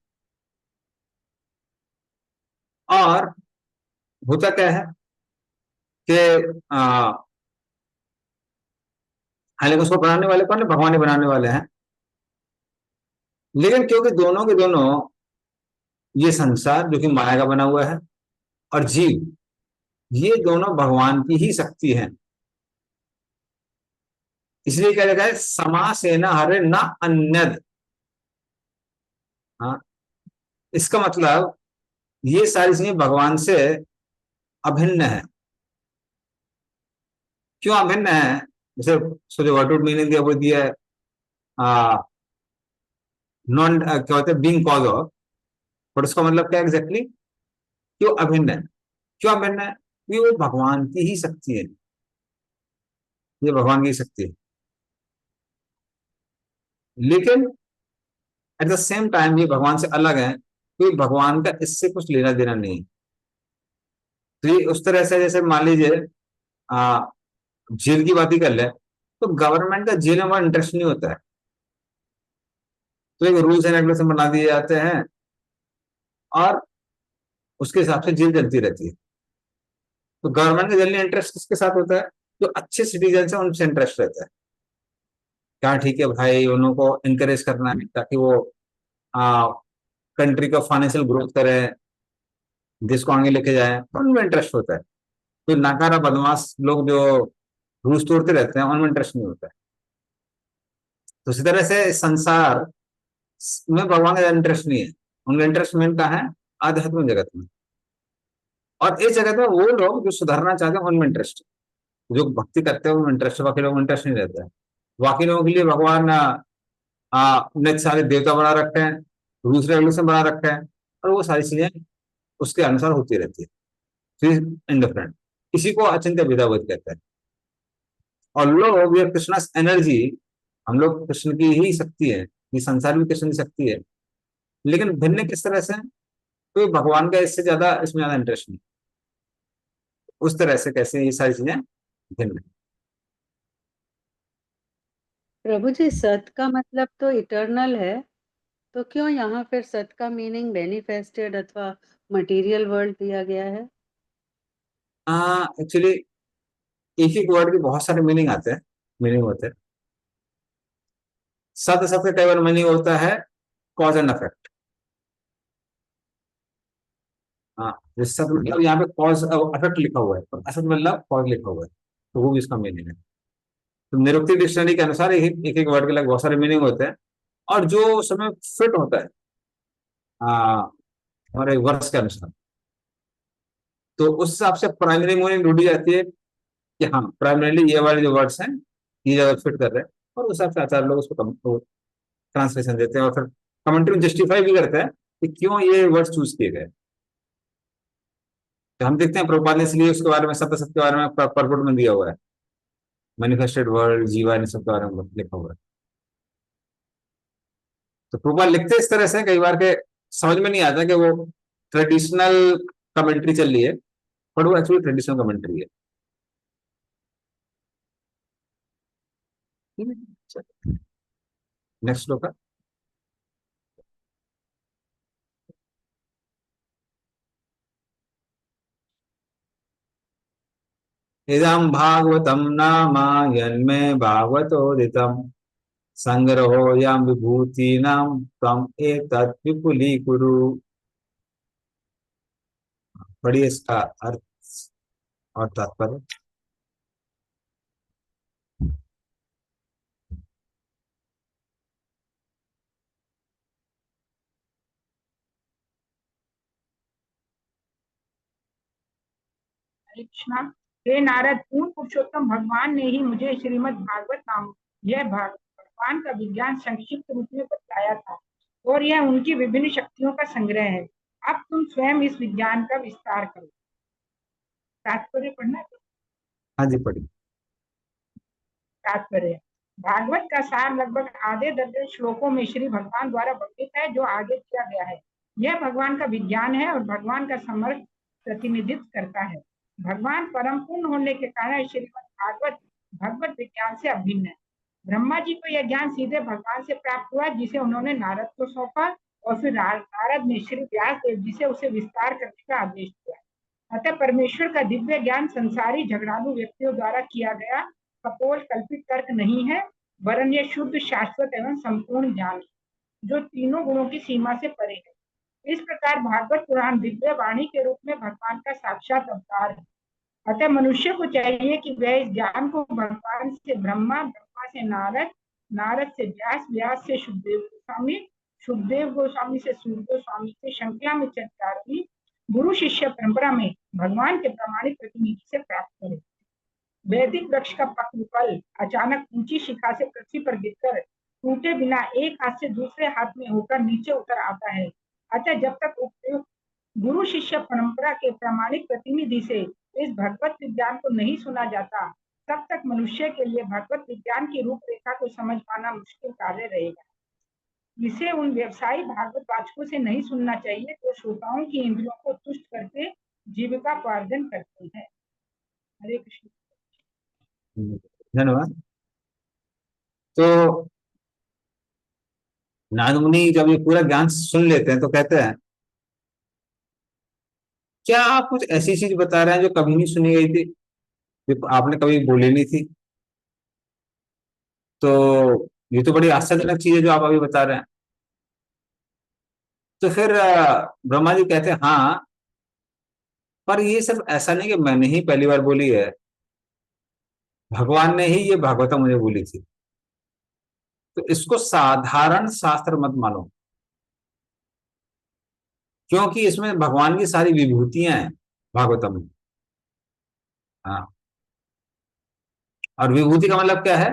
और होता क्या है कि हालांकि उसको बनाने वाले कौन है, भगवान ही बनाने वाले हैं, लेकिन क्योंकि दोनों के दोनों, ये संसार जो कि माया का बना हुआ है और जीव, ये दोनों भगवान की ही शक्ति है। इसलिए क्या लिखा है, समासेना हरे न अन्यद। हाँ, इसका मतलब ये सारी चीजें भगवान से अभिन्न है। क्यों अभिन्न है? जैसे सोचो वर्ड मीनिंग दिया, वो दिया है नॉन, क्या होता है, बीइंग कॉज ऑफ, पर उसका मतलब क्या एग्जैक्टली, क्यों अभिन्न है? क्यों अभिन्न है? क्योंकि वो भगवान की ही शक्ति है, ये भगवान की शक्ति है, लेकिन एट द सेम टाइम ये भगवान से अलग है, क्योंकि भगवान का इससे कुछ लेना देना नहीं है। तो ये उस तरह से, जैसे मान लीजिए जेल की बात ही कर ले, तो गवर्नमेंट का जेल में इंटरेस्ट नहीं होता है, तो एक रूल्स एंड रेगुलेशन बना दिए जाते हैं और उसके हिसाब से जेल चलती रहती है। तो गवर्नमेंट का जेल में इंटरेस्ट किसके साथ होता है? जो अच्छे सिटीजन है उनसे इंटरेस्ट रहता है। क्या ठीक है भाई, उन लोगों को इनकरेज करना है ताकि वो कंट्री का फाइनेंशियल ग्रोथ करें, देश को आगे लेके जाए, उनमें इंटरेस्ट होता है। तो नाकारा बदमाश लोग जो रूल्स तोड़ते रहते हैं उनमें इंटरेस्ट नहीं होता है। तो इसी तरह से संसार में भगवान का इंटरेस्ट नहीं है, उनका इंटरेस्ट मेन कहाँ है, आध्यात्मिक जगत में। और इस जगत में वो लोग जो सुधारना चाहते हैं उनमें इंटरेस्ट, जो भक्ति करते हैं उनमें इंटरेस्ट है, बाकी लोगों में इंटरेस्ट नहीं रहता है। बाकी लोगों के लिए भगवान ने सारे देवता बना रखे हैं, रूल्स रेगुलेशन बना रखे हैं, और वो सारी चीजें उसके अनुसार होती रहती है, फिर इंडिफरेंट। इसी को अचिंत्य भेदाभेद कहते हैं। और लोग, ये कृष्णा एनर्जी, हम लोग कृष्ण की ही शक्ति है, ये संसार भी कृष्ण की शक्ति है, लेकिन भिन्न किस तरह से? तो भगवान का इससे ज्यादा, इसमें ज्यादा इंटरेस्ट नहीं। उस तरह से कैसे ये सारी चीजें भिन्न है। प्रभु जी, सत का मतलब तो इटर्नल है, तो क्यों यहाँ फिर सत का मीनिंग मैनिफेस्टेड अथवा मटेरियल वर्ल्ड दिया गया है? एक्चुअली एक एक वर्ड के बहुत सारे मीनिंग आते हैं, मीनिंग होते हैं। सत सत का कई बार मीनिंग होता है कॉज एंड इफेक्ट। हाँ, जैसे सत मतलब यहाँ पे कॉज इफेक्ट लिखा हुआ है, और असत मतलब कॉज लिखा हुआ है, तो वो भी इसका मीनिंग है। तो निरुक्ति डिक्शनरी के अनुसार एक एक वर्ड के लग बहुत सारे मीनिंग होते हैं, और जो समय फिट होता है हमारे वर्ड्स के अनुसार, तो उस हिसाब से प्राइमरी मीनिंग ढूंढी जाती है कि हाँ प्राइमरीली ये वाले जो वर्ड्स हैं ये जगह फिट कर रहे हैं, और उस हिसाब से आचार्य लोग उसको ट्रांसलेशन देते हैं, और फिर कमेंट्री में जस्टिफाई भी करते हैं कि क्यों ये वर्ड्स चूज किए गए। तो हम देखते हैं प्रभुपाद ने इसलिए उसके बारे में, सत्य सत्य के बारे में परपुट में दिया हुआ है, मैनिफेस्टेड वर्ल्ड, जीवा, इन सब के बारे में लिखा हुआ है। तो प्रभुपाद लिखते इस तरह से कई बार के समझ में नहीं आता कि वो ट्रेडिशनल कमेंट्री चल रही है, पर वो एक्चुअली ट्रेडिशनल कमेंट्री है। नेक्स्ट श्लोक। इदं भागवतं नाम यन्मे भागवतोदितं संग्रहोऽयं विभूतीनां त्वम् एतत् विपुलीकुरु। पढ़िए इसका अर्थ और तात्पर्य। हरे कृष्णा। हे नारद, पूर्ण पुरुषोत्तम भगवान ने ही मुझे श्रीमद् भागवत नाम यह भगवान का विज्ञान संक्षिप्त रूप में बताया था और यह उनकी विभिन्न शक्तियों का संग्रह है। अब तुम स्वयं इस विज्ञान का विस्तार करो। तात्पर्य पढ़ना। हाँ जी, पढ़िए। तात्पर्य, भागवत का सार लगभग आधे दर्जन श्लोकों में श्री भगवान द्वारा वर्णित है, जो आगे किया गया है। यह भगवान का विज्ञान है और भगवान का समर्थ प्रतिनिधित्व करता है। भगवान परम पूर्ण होने के कारण श्रीमद् भागवत भगवत विज्ञान से अभिन्न है। ब्रह्मा जी को यह ज्ञान सीधे भगवान से प्राप्त हुआ, जिसे उन्होंने नारद को सौंपा और फिर नारद ने श्री व्यास देव जी से उसे विस्तार करने का आदेश दिया। अतः परमेश्वर का दिव्य ज्ञान संसारी झगड़ालू व्यक्तियों द्वारा किया गया कपोल कल्पित तर्क नहीं है, वरन यह शुद्ध, शाश्वत एवं संपूर्ण ज्ञान है, जो तीनों गुणों की सीमा से परे है। इस प्रकार भागवत पुराण दिव्य वाणी के रूप में भगवान का साक्षात अवतार है। अतः मनुष्य को चाहिए कि वह इस ज्ञान को भगवान से ब्रह्मा, ब्रह्मा से नारद, नारद से व्यास, व्यास से सुखदेव गोस्वामी, सुखदेव गोस्वामी से सूर्य गोस्वामी से श्रृंखला में चल जा रही गुरु शिष्य परंपरा में भगवान के प्रामाणिक प्रतिनिधि से प्राप्त करे। वैदिक वृक्ष का पक्व फल अचानक ऊंची शिखा से पृथ्वी पर गिरकर टूटे बिना एक हाथ से दूसरे हाथ में होकर नीचे उतर आता है। अतः जब तक उपयुक्त गुरु शिष्य परंपरा के प्रामाणिक प्रतिनिधि से इस भगवत विज्ञान को नहीं सुना जाता, तब तक मनुष्य के लिए भगवत विज्ञान की रूपरेखा को समझ पाना मुश्किल कार्य रहेगा। इसे उन व्यवसायी भागवत वाचकों से नहीं सुनना चाहिए जो श्रोताओं की इंद्रियों को तुष्ट करके जीविका उपार्जन करते हैं। हरे कृष्ण। धन्यवाद। तो नारद मुनि जब ये पूरा ज्ञान सुन लेते हैं तो कहते हैं, क्या आप कुछ ऐसी चीज बता रहे हैं जो कभी नहीं सुनी गई थी, जो आपने कभी बोली नहीं थी? तो ये तो बड़ी आश्चर्यजनक चीज है जो आप अभी बता रहे हैं। तो फिर ब्रह्मा जी कहते हैं, हाँ, पर ये सिर्फ ऐसा नहीं कि मैंने ही पहली बार बोली है, भगवान ने ही ये भागवता मुझे बोली थी। तो इसको साधारण शास्त्र मत मानो, क्योंकि इसमें भगवान की सारी विभूतियां हैं भागवतम में। हाँ, और विभूति का मतलब क्या है?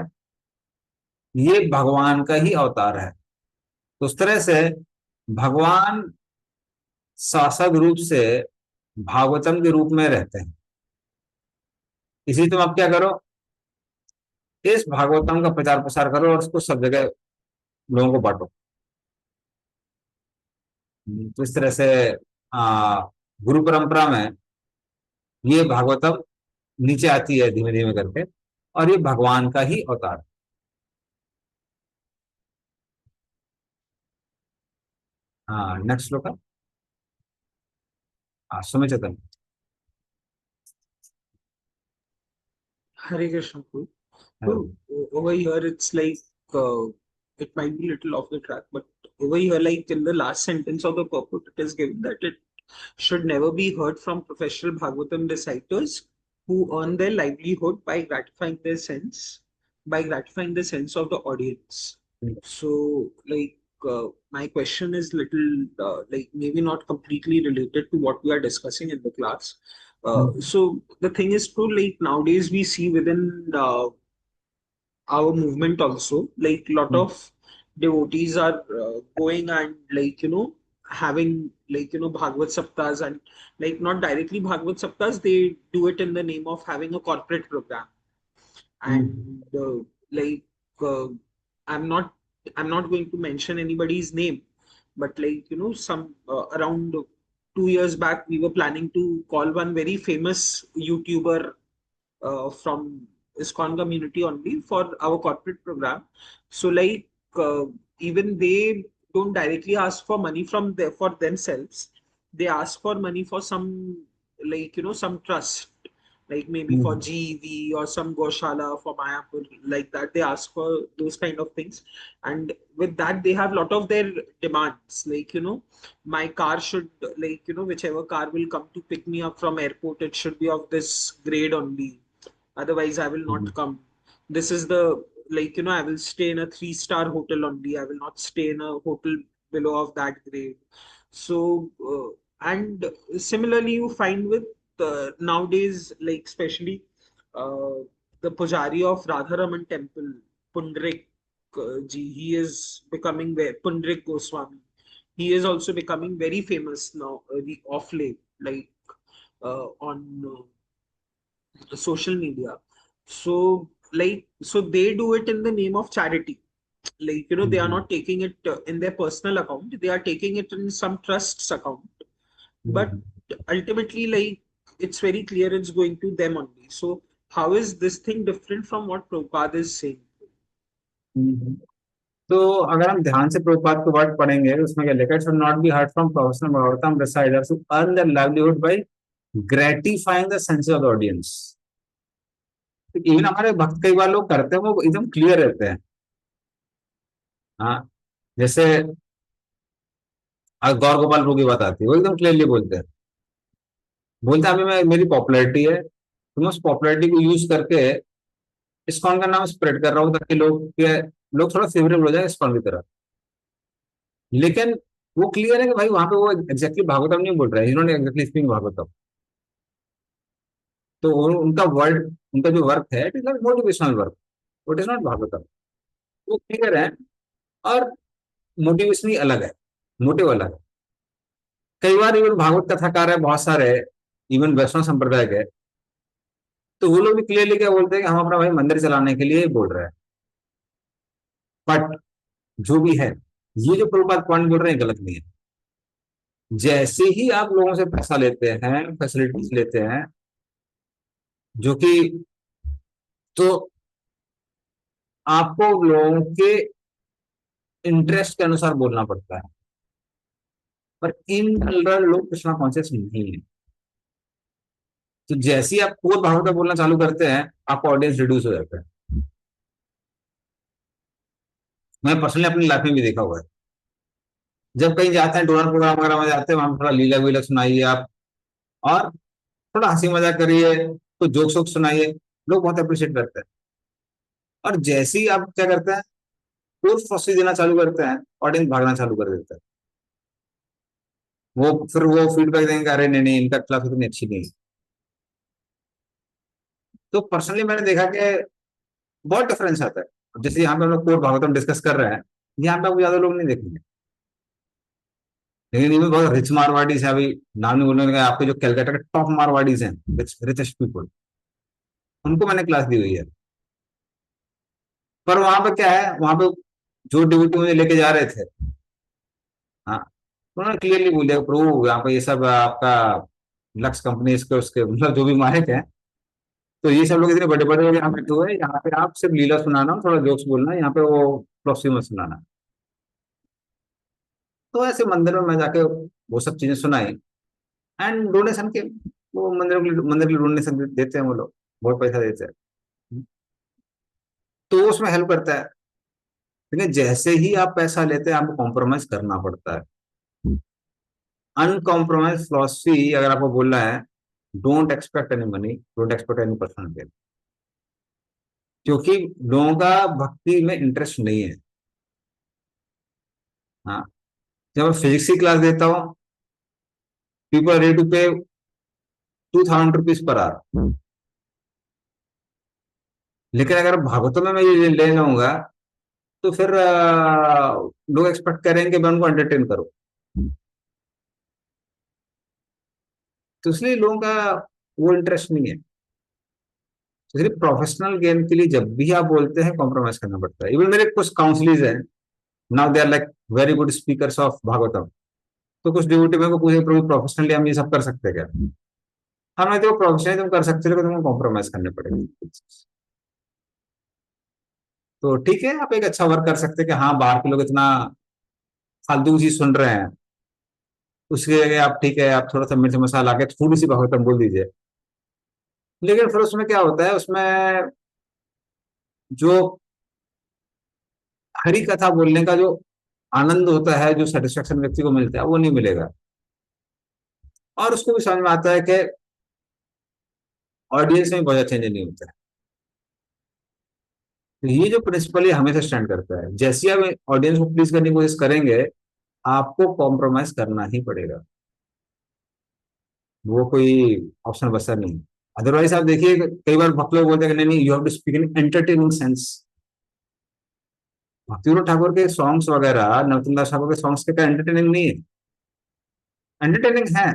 ये भगवान का ही अवतार है। तो उस तरह से भगवान शासक रूप से भागवतम के रूप में रहते हैं। इसी तुम अब क्या करो, इस भागवतम का प्रचार प्रसार करो और उसको सब जगह लोगों को बांटो। तो इस तरह से गुरु परंपरा में ये भागवतम नीचे आती है धीमे धीमे करके, और ये भगवान का ही अवतार है। हाँ, नेक्स्ट श्लोक है। Sumit चतन। Hare Krishna. So over here, it's like it might be little off the track, but over here, like in the last sentence of the purport, it is given that it should never be heard from professional Bhagavatam reciters who earn their livelihood by gratifying the sense of the audience. So, like, my question is little like maybe not completely related to what we are discussing in the class. So the thing is true, like nowadays we see within our movement also, like lot of devotees are going and like having like Bhagavad Saptas, and like not directly Bhagavad Saptas, they do it in the name of having a corporate program. And like I'm not going to mention anybody's name, but like some around 2 years back we were planning to call one very famous YouTuber from ISKCON community only for our corporate program. So like even they don't directly ask for money from for themselves. They ask for money for some like some trust, like maybe for GEV or some Goshala for Mayapur, like that. They ask for those kind of things, and with that they have a lot of their demands, like my car should, like whichever car will come to pick me up from airport, it should be of this grade only, otherwise I will not come. This is the, like I will stay in a 3-star hotel only, I will not stay in a hotel below of that grade. So and similarly you find with nowadays, like especially the Pujari of Radharaman Temple, Pundrik ji, he is becoming Pundrik Goswami. He is also becoming very famous now, off late, like on social media. So, like, so they do it in the name of charity. Like, you know, they are not taking it in their personal account, they are taking it in some trust's account. But ultimately, like, it's very clear it's going to them only. So, how is this thing different from what Prabhupada is saying? तो अगर हम ध्यान से प्रभुपाद के वर्ड पढ़ेंगे तो उसमें क्या लिखा है, should not be heard from professional Bhagavatam reciters to earn their livelihood by gratifying the senses of the audience. Even हमारे भक्त कई बार लोग करते हैं, वो एकदम क्लियर रहते हैं। हाँ, जैसे गौर गोपाल प्रभु की बात आती है, वो एकदम क्लियरली बोलते हैं, बोलते हैं अभी मैं मेरी पॉपुलैरिटी है, तो मैं उस पॉपुलैरिटी को यूज करके इस्कॉन का नाम स्प्रेड कर रहा हूँ ताकि लोग थोड़ा फेवरेबल हो जाए इस्कॉन की तरफ। लेकिन वो क्लियर है कि भाई वहां पे वो एग्जैक्टली भागवतम नहीं बोल रहा है, इन्होंने एग्जैक्टली स्पीकिंग भागवतम। तो उनका वर्ड, उनका जो वर्क है, it is not motivational work, it is not Bhagavatam, वो क्लियर है। और मोटिवेशन अलग है, मोटिव अलग है। कई बार इवन भागवत कथाकार है बहुत सारे, इवन वैष्णव संप्रदाय के, तो वो लोग भी क्लियरली क्या बोलते हैं कि हम अपना भाई मंदिर चलाने के लिए बोल रहे हैं। बट जो भी है, ये जो प्रभुपाद पॉइंट बोल रहे हैं गलत नहीं है। जैसे ही आप लोगों से पैसा लेते हैं, फैसिलिटीज लेते हैं, जो कि तो आपको लोगों के इंटरेस्ट के अनुसार बोलना पड़ता है, पर इन जनरल लोग कृष्णा कॉन्शियस नहीं है। तो जैसे ही आप पूर्ण भागवत बोलना चालू करते हैं, आपका ऑडियंस रिड्यूस हो जाता है। मैं पर्सनली अपनी लाइफ में भी देखा हुआ है, जब कहीं जाते हैं, डोनर प्रोग्राम वगैरह में जाते हैं, वहां थोड़ा लीला वीला सुनाइए आप, और थोड़ा हंसी मजाक करिए, तो जोक शोक सुनाइए, लोग बहुत अप्रिशिएट करते हैं। और जैसे ही आप क्या करते हैं, कोर्स प्रोसेस देना चालू करते हैं, ऑडियंस भागना चालू कर देता है। फिर वो फीडबैक देंगे, अरे नहीं नहीं, इनका क्लास इतनी अच्छी नहीं है। तो पर्सनली मैंने देखा कि बहुत डिफरेंस आता है। जैसे यहाँ पे हम लोग कोर भागवतम डिस्कस कर रहे हैं, यहाँ पे आपको ज्यादा लोग नहीं देखेंगे, लेकिन इनमें बहुत रिच मारवाड़ीज है। अभी नाम नहीं बोलने का, आपके जो कैलकाटा के टॉप मारवाड़ीज हैं, रिचेस्ट पीपल, उनको मैंने क्लास दी हुई है। पर वहां पे क्या है, वहां पे जो डिवोटी मुझे लेके जा रहे थे, हाँ, उन्होंने क्लियरली बोल प्रभु यहाँ पे ये सब आपका लक्स कंपनी के उसके मतलब जो भी मालिक है, तो ये सब लोग इतने बड़े बड़े लोग यहाँ बैठे हुए हैं, यहाँ पे आप सिर्फ लीला सुनाना, थोड़ा जोक्स बोलना, यहाँ पे वो प्रोफेसी मत सुनाना। तो ऐसे मंदिर में मैं जाके वो सब चीजें सुनाई, एंड डोनेशन के, वो मंदिर के डोनेशन देते हैं वो लोग, बहुत पैसा देते हैं, तो उसमें हेल्प करता है। लेकिन जैसे ही आप पैसा लेते हैं, आपको कॉम्प्रोमाइज करना पड़ता है। अनकॉम्प्रोमाइज फिलॉसफी अगर आपको बोलना है, don't expect any money, don't expect any personal gain, क्योंकि लोगों का भक्ति में इंटरेस्ट नहीं है। हाँ, जब मैं फिजिक्स की क्लास देता हूँ, पीपल रेडी टू पे 2000 रुपीज पर आवर, लेकिन अगर भागवतों में मैं ये ले जाऊंगा, तो फिर लोग एक्सपेक्ट करेंगे कि मैं उनको एंटरटेन करूं। तो इसलिए लोगों का वो इंटरेस्ट नहीं है। इसलिए प्रोफेशनल गेम के लिए जब भी आप बोलते हैं, कॉम्प्रोमाइज करना पड़ता है। इवन मेरे कुछ काउंसलिज हैं, now they are like very good speakers of Bhagavatam, तो कुछ डिवोटी मेरे को पूछे, प्रभु प्रोफेशनली हम ये सब कर सकते हैं क्या? हमने तो प्रोफेशनली तुम कर सकते हो, लेकिन तुमको कॉम्प्रोमाइज करने पड़ेगा। तो ठीक है, आप एक अच्छा वर्क कर सकते हैं कि हाँ, बाहर के लोग इतना फालतू चीज सुन रहे हैं, उसके जगह आप ठीक है, आप थोड़ा सा मिर्च मसाला आके थोड़ी सी भागवतम बोल दीजिए। लेकिन फिर उसमें क्या होता है, उसमें जो हरी कथा बोलने का जो आनंद होता है, जो सेटिस्फेक्शन व्यक्ति को मिलता है, वो नहीं मिलेगा। और उसको भी समझ में आता है कि ऑडियंस में बहुत चेंज नहीं होता है। तो ये जो प्रिंसिपल है हमेशा स्टैंड करता है, जैसे आप ऑडियंस को प्लीज करने की कोशिश करेंगे, आपको कॉम्प्रोमाइज करना ही पड़ेगा। वो कोई ऑप्शन बचा नहीं। अदरवाइज आप देखिए कई बार भक्त लोग बोलते हैं कि नहीं नहीं, you have to speak in entertaining sense. Bhaktivinoda Thakur के सॉन्ग्स वगैरह, नरोत्तम दास ठाकुर के सॉन्ग्स के एंटरटेनिंग नहीं है, एंटरटेनिंग है,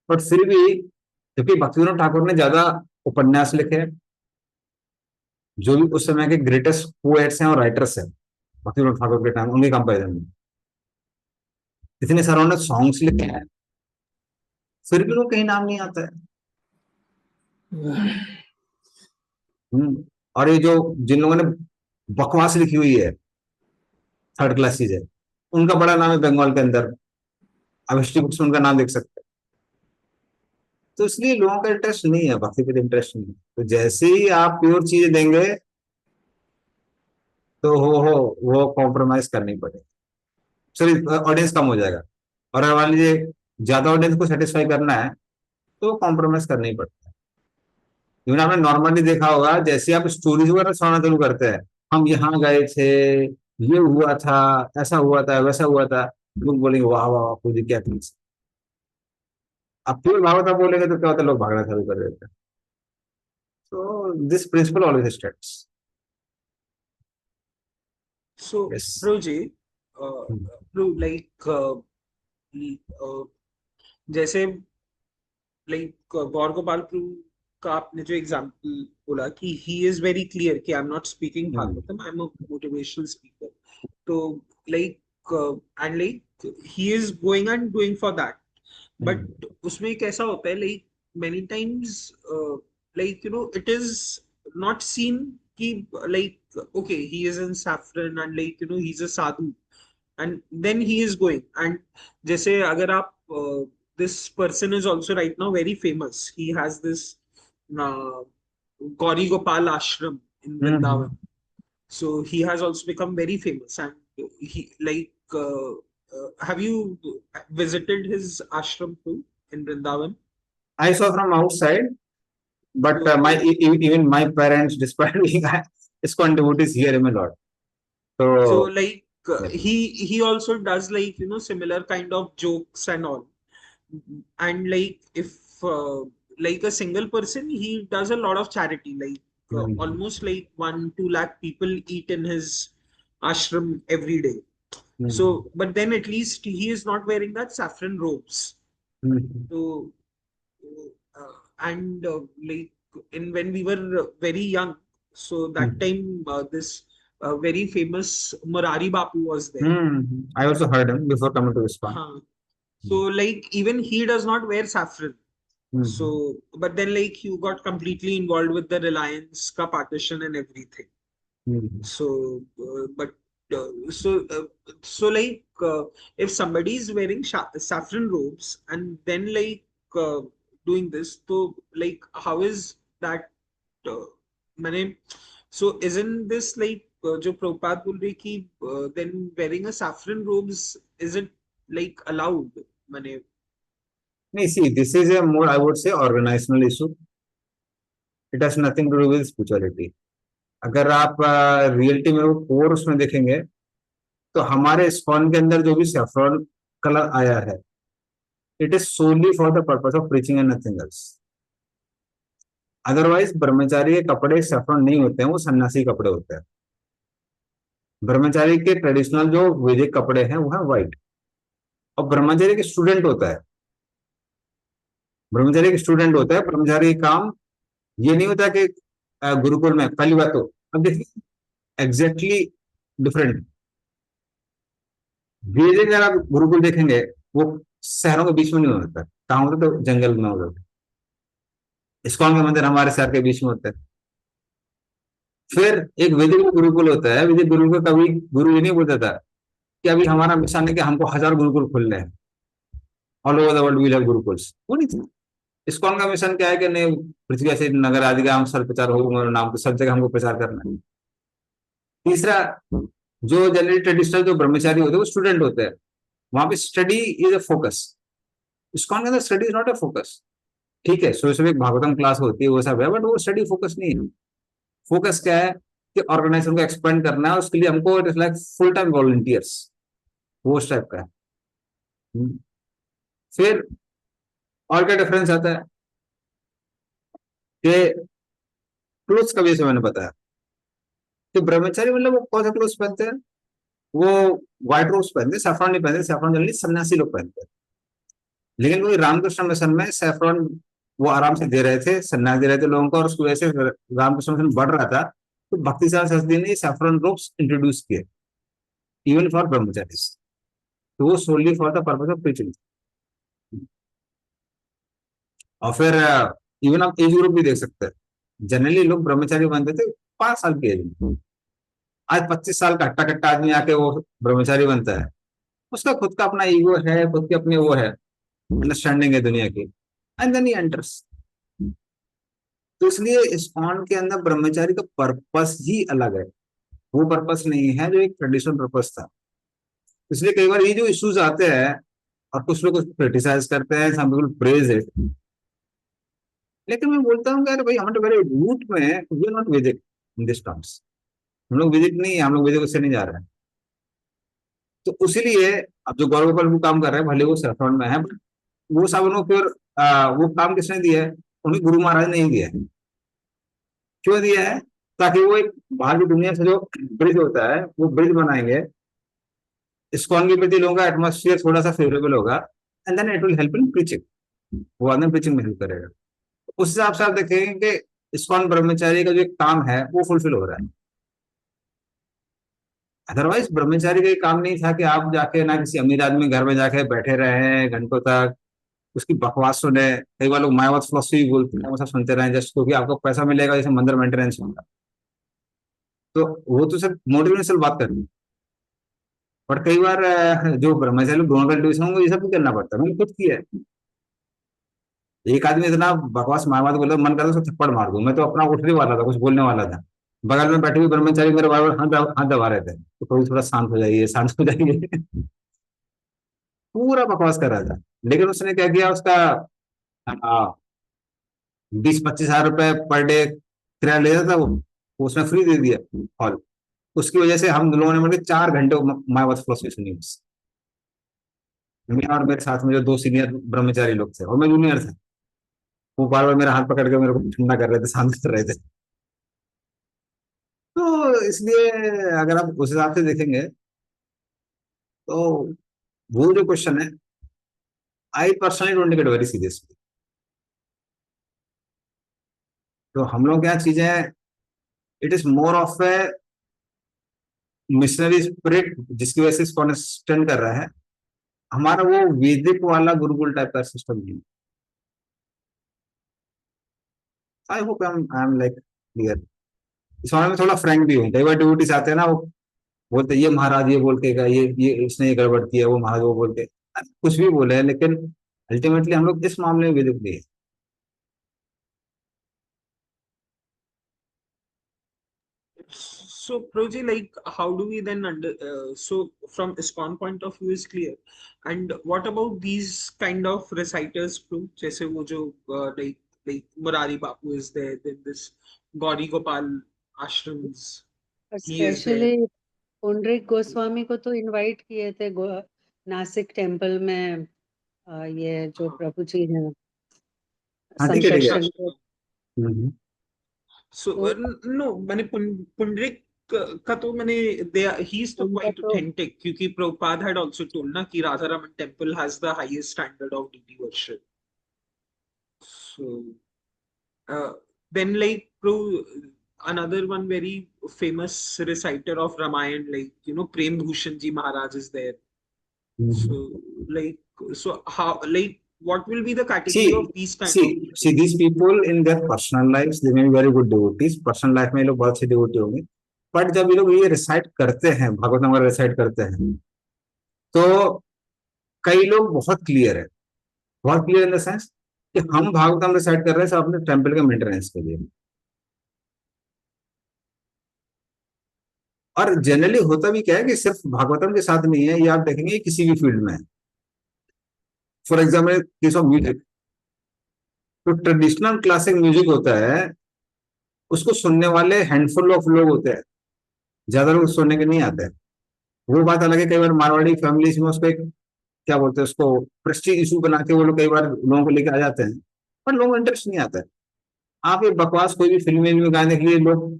बट फिर भी क्योंकि भक्तिविनोद ठाकुर ने ज्यादा उपन्यास लिखे हैं, जो भी उस समय के ग्रेटेस्ट पोएट्स हैं और राइटर्स हैं भक्तिविनोद ठाकुर के टाइम, उनके कंपेरिजन में इतने सारे उन्होंने सॉन्ग्स लिखे हैं, फिर भी वो कहीं नाम नहीं आता है। और ये जो जिन लोगों ने बकवास लिखी हुई है, थर्ड क्लास चीज है, उनका बड़ा नाम है बंगाल के अंदर, आप हिस्ट्री बुक्स में उनका नाम देख सकते हैं। तो इसलिए लोगों का इंटरेस्ट नहीं है, बाकी फिर इंटरेस्ट नहीं है। तो जैसे ही आप प्योर चीजें देंगे तो वो कॉम्प्रोमाइज करनी पड़ेगी, चलिए ऑडियंस कम हो जाएगा। और अगर मान लीजिए ज्यादा ऑडियंस को सेटिस्फाई करना है तो कॉम्प्रोमाइज करना ही पड़ता है। इवन आपने नॉर्मली देखा होगा, जैसे आप स्टोरीज वगैरह सुनाना शुरू करते हैं, हम यहाँ गए थे, ये हुआ था, ऐसा हुआ था, वैसा हुआ था, लोग बोलेंगे वाह वाह वाह, पूरी क्या थी। अब प्योर भागवत बोलेंगे तो क्या होता है, लोग भागना शुरू कर देते हैं। तो this principle always states. So, Yes. Prabhuji, like जैसे गौर गोपाल प्रभु का आपने जो एग्जांपल बोला कि ही इज वेरी क्लियर कि I am not speaking Bhagavatam, I am a motivational speaker, तो and he is going and doing for that, but उसमें कैसा होता है many times it is not seen कि okay, he is in saffron and he's a sadhu, and then he is going, and जैसे अगर आप this person is also right now very famous, he has this Gauri Gopal ashram in Vrindavan, so he has also become very famous, and he have you visited his ashram too in Vrindavan? I saw from outside, but even my parents, despite being ISKCON devotees, hear him a lot. So he also does similar kind of jokes and all, and if a single person, he does a lot of charity, almost 1-2 lakh people eat in his ashram every day. So but then at least he is not wearing that saffron robes. So and when we were very young, so that time this very famous Murari Bapu was there. I also heard him before coming to ISKCON. So even he does not wear saffron. So but then you got completely involved with the Reliance ka partition and everything. So if somebody is wearing saffron robes and then doing this, so how is that so isn't this जो Prabhupada बोल रही कि then wearing a saffron robes, is it allowed? No, see, this is a more, I would say, organizational issue. It has nothing to do with spirituality. अगर आप रियलिटी में कोर्स में देखेंगे तो हमारे ISKCON के अंदर जो भी सैफ्रॉन कलर आया है, it is solely for the purpose of preaching and nothing else. Otherwise ब्रह्मचारी के कपड़े सैफ्रॉन नहीं होते हैं, वो सन्यासी कपड़े होते हैं। ब्रह्मचारी के ट्रेडिशनल जो वैदिक कपड़े हैं वो है व्हाइट। और ब्रह्मचारी के स्टूडेंट होता है, ब्रह्मचारी के स्टूडेंट होता है, ब्रह्मचारी का काम ये नहीं होता कि गुरुकुल में, पहली बात तो अब देखिए एग्जैक्टली डिफरेंट। धीरे धीरे आप गुरुकुल देखेंगे वो शहरों के बीच में नहीं होता, कहाँ होता तो जंगल में होता। ISKCON के मंदिर हमारे शहर के बीच में होता है। फिर एक वैदिक गुरुकुल होता है, वैदिक गुरुकुल कभी गुरु ये नहीं बोलता था कि अभी हमारा मिशन है कि हमको 1000 गुरुकुल खोलने हैं, all over the world will have gurukuls, वो नहीं था। ISKCON का मिशन क्या है कि नहीं, पृथ्वी ऐसे नगर आदि का हम सर प्रचार होगा, नाम सब जगह हमको प्रचार करना है। तीसरा, जो जनरली ट्रेडिशनल जो ब्रह्मचारी होते हैं वो स्टूडेंट होते हैं, वहां पे study is a focus. ISKCON के अंदर study is not a focus. ठीक है, सुबह भागवतम क्लास होती है वो सब है, बट वो स्टडी फोकस नहीं है। फोकस क्या है कि ऑर्गेनाइजेशन को एक्सपेंड करना है, उसके लिए हमको it is like full time volunteers, वो उस टाइप का है। फिर और क्या डिफरेंस आता है कि क्लोथ्स का भी जैसे मैंने बताया कि ब्रह्मचारी मतलब वो कौन सा क्लोथ्स पहनते हैं, वो व्हाइट रोब्स पहनते हैं, सैफरन नहीं पहनते, सैफरन जनरली सन्यासी लोग पहनते हैं। लेकिन वही रामकृष्ण मिशन में सैफरन वो आराम से दे रहे थे, सन्यास दे रहे थे लोगों को, और उसकी वजह से रामकृष्ण मिशन बढ़ रहा था, तो भक्ति सागर सरस्वती ने सैफरन रोब्स इंट्रोड्यूस किए इवन फॉर ब्रह्मचारीज। तो वो solely for the purpose of preaching. और फिर इवन आप एज ग्रुप भी देख सकते हैं, जनरली लोग ब्रह्मचारी बनते थे 5 साल की एज में। आज 25 साल का हट्टा कट्टा आदमी आके वो ब्रह्मचारी बनता है, उसका खुद का अपना ईगो है, खुद की अपनी वो है, अंडरस्टैंडिंग है दुनिया की, एंड देन ही एंटर्स। तो इसलिए इस्कॉन के अंदर ब्रह्मचारी का पर्पस ही अलग है, वो पर्पस नहीं है जो एक ट्रेडिशनल पर्पस था। इसलिए कई बार ये जो इश्यूज आते हैं और कुछ लोग उसको क्रिटिसाइज करते हैं, सम पीपल प्रेज इट, लेकिन मैं बोलता हूँ कि अरे भाई हम तो वेरी रूट में वी आर नॉट वैदिक इन दिस टर्म्स। हम लोग वैदिक नहीं है, हम लोग वैदिक उससे नहीं जा रहे हैं। तो इसीलिए अब जो गौरव गोपाल वो काम कर रहे हैं, भले वो सैफरन में है, but वो सब उन्होंने फिर वो काम किसने दिया है, उन्हें गुरु महाराज ने ही दिया है। क्यों दिया है? ताकि वो एक बाहर की दुनिया से जो ब्रिज होता है वो ब्रिज बनाएंगे, इस्कॉन के प्रति लोगों का एटमोस्फियर थोड़ा सा फेवरेबल होगा, and then it will help in preaching, वो आदमी प्रीचिंग में हेल्प करेगा। उस हिसाब से आप देखेंगे कि इस्कॉन ब्रह्मचारी का जो एक काम है वो फुलफिल हो रहा है। अदरवाइज ब्रह्मचारी का ये काम नहीं था कि आप जाके ना किसी अमीर आदमी घर में जाके बैठे रहे घंटों तक, उसकी बकवास सुने। कई बार लोग मायावत फिलोसफी बोलते हैं, वो सब सुनते रहे जस्ट क्योंकि आपको पैसा मिलेगा, जैसे मंदिर मेंटेनेंस होगा, तो वो तो सिर्फ मोटिवेशनल बात करनी। पर कई बार जो ब्रह्मचारी लोग दोनों कंट्रीब्यूशन होंगे, ये सब भी करना पड़ता है। मैंने खुद किया है। एक आदमी इतना बकवास मायावाद बोला, मन करता उसको थप्पड़ मार दूं। मैं तो अपना उठने वाला था, कुछ बोलने वाला था, बगल में बैठे हुए ब्रह्मचारी मेरे बार हाथ दबा रहे थे, तो थोड़ा शांत हो जाइए, शांत हो जाइए। पूरा बकवास कर रहा था, लेकिन उसने क्या किया, उसका 20-25 हजार रुपए पर डे किराया ले रहा था वो उसने फ्री दे दिया हॉल। उसकी वजह से हम लोगों ने मिलकर 4 घंटे मायावत फिलोसफी सुनी बस, मैं और मेरे साथ में जो 2 सीनियर ब्रह्मचारी लोग थे और मैं जूनियर था। वो बार बार मेरा हाथ पकड़ के मेरे को ठंडा कर रहे थे, शांत कर रहे थे। तो इसलिए अगर आप उस हिसाब से देखेंगे तो वो जो क्वेश्चन है, I personally don't take it very seriously. तो हम लोग क्या चीजें, it is more of a missionary spirit जिसकी वजह से इसको स्टैंड कर रहा है। हमारा वो वैदिक वाला गुरुकुल टाइप का सिस्टम नहीं। I hope I am like clear. इस बारे में थोड़ा फ्रैंक भी हूँ। कई बार डिवोटीज आते हैं ना, वो बोलते ये महाराज ये बोल के का ये इसने ये गड़बड़ किया, वो महाराज वो बोल के कुछ भी बोले हैं, लेकिन अल्टीमेटली हम लोग इस मामले में वैदिक नहीं है। So, Proji, like, how do we then so from ISKCON point of view is clear. And what about these kind of reciters, Pro? जैसे वो जो like Murari Bapu is there, then this Gauri Gopal ashrams, he is there. Specially Pundarik Goswami को तो इनवाइट किए थे नासिक टेम्पल में, ये जो हाँ। प्रभु जी हैं हाँ ठीक है ठीक है। संकर्षण के। हम्म। So तो no, मैंने पुंडरीक का तो मैंने he is तो उनका quite तो authentic, क्योंकि Prabhupada had also told ना कि Radha Raman temple has the highest standard of deity worship. So then like another one very famous reciter of Ramayana, like Prem Bhushan Ji Maharaj is there. So like, so how, like, what will be the category of these kind of people? See these people in their personal lives they may be very good devotees, personal life में ये लोग बहुत अच्छे डिवोटी होंगे, बट जब ये लोग ये रिसाइट करते हैं, भागवतम वगैरह रिसाइट करते हैं, तो कई लोग बहुत क्लियर है, बहुत क्लियर इन द सेंस कि हम भागवतम रिसाइट कर रहे हैं सब अपने टेम्पल के मेंटेनेंस के लिए। और जनरली होता भी क्या है कि सिर्फ भागवतम के साथ नहीं है, ये आप देखेंगे किसी भी फील्ड में। For example case of music, तो ट्रेडिशनल क्लासिक म्यूजिक होता है, उसको सुनने वाले हैंडफुल ऑफ लोग होते हैं, ज्यादा लोग सुनने के नहीं आते हैं। वो बात अलग है, कई बार मारवाड़ी फैमिलीज में उसको एक क्या बोलते हैं उसको, प्रेस्टीज इशू बना के वो लोग कई बार लोगों को लेके आ जाते हैं, पर लोगों को इंटरेस्ट नहीं आता है। आप ये बकवास कोई भी फिल्म में गाने के लिए लोग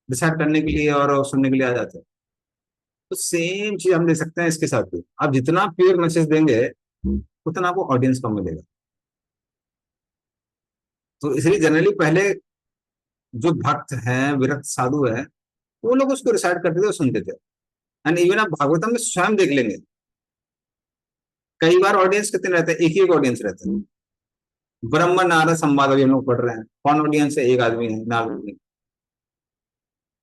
डिसाइड करने के लिए और सुनने के लिए आ जाते हैं। तो सेम चीज हम दे सकते हैं इसके साथ भी। आप जितना प्योर मैसेज देंगे उतना आपको ऑडियंस कम मिलेगा। तो इसलिए जनरली पहले जो भक्त हैं, विरक्त साधु हैं, वो लोग उसको रिसाइड करते थे और सुनते थे। एंड इवन आप भागवतम में स्वयं देख लेंगे, कई बार ऑडियंस कितने रहते हैं, एक ही एक ऑडियंस रहता है। ब्रह्म नारद संवाद अभी हम लोग पढ़ रहे हैं, कौन ऑडियंस है? एक आदमी है, नारद।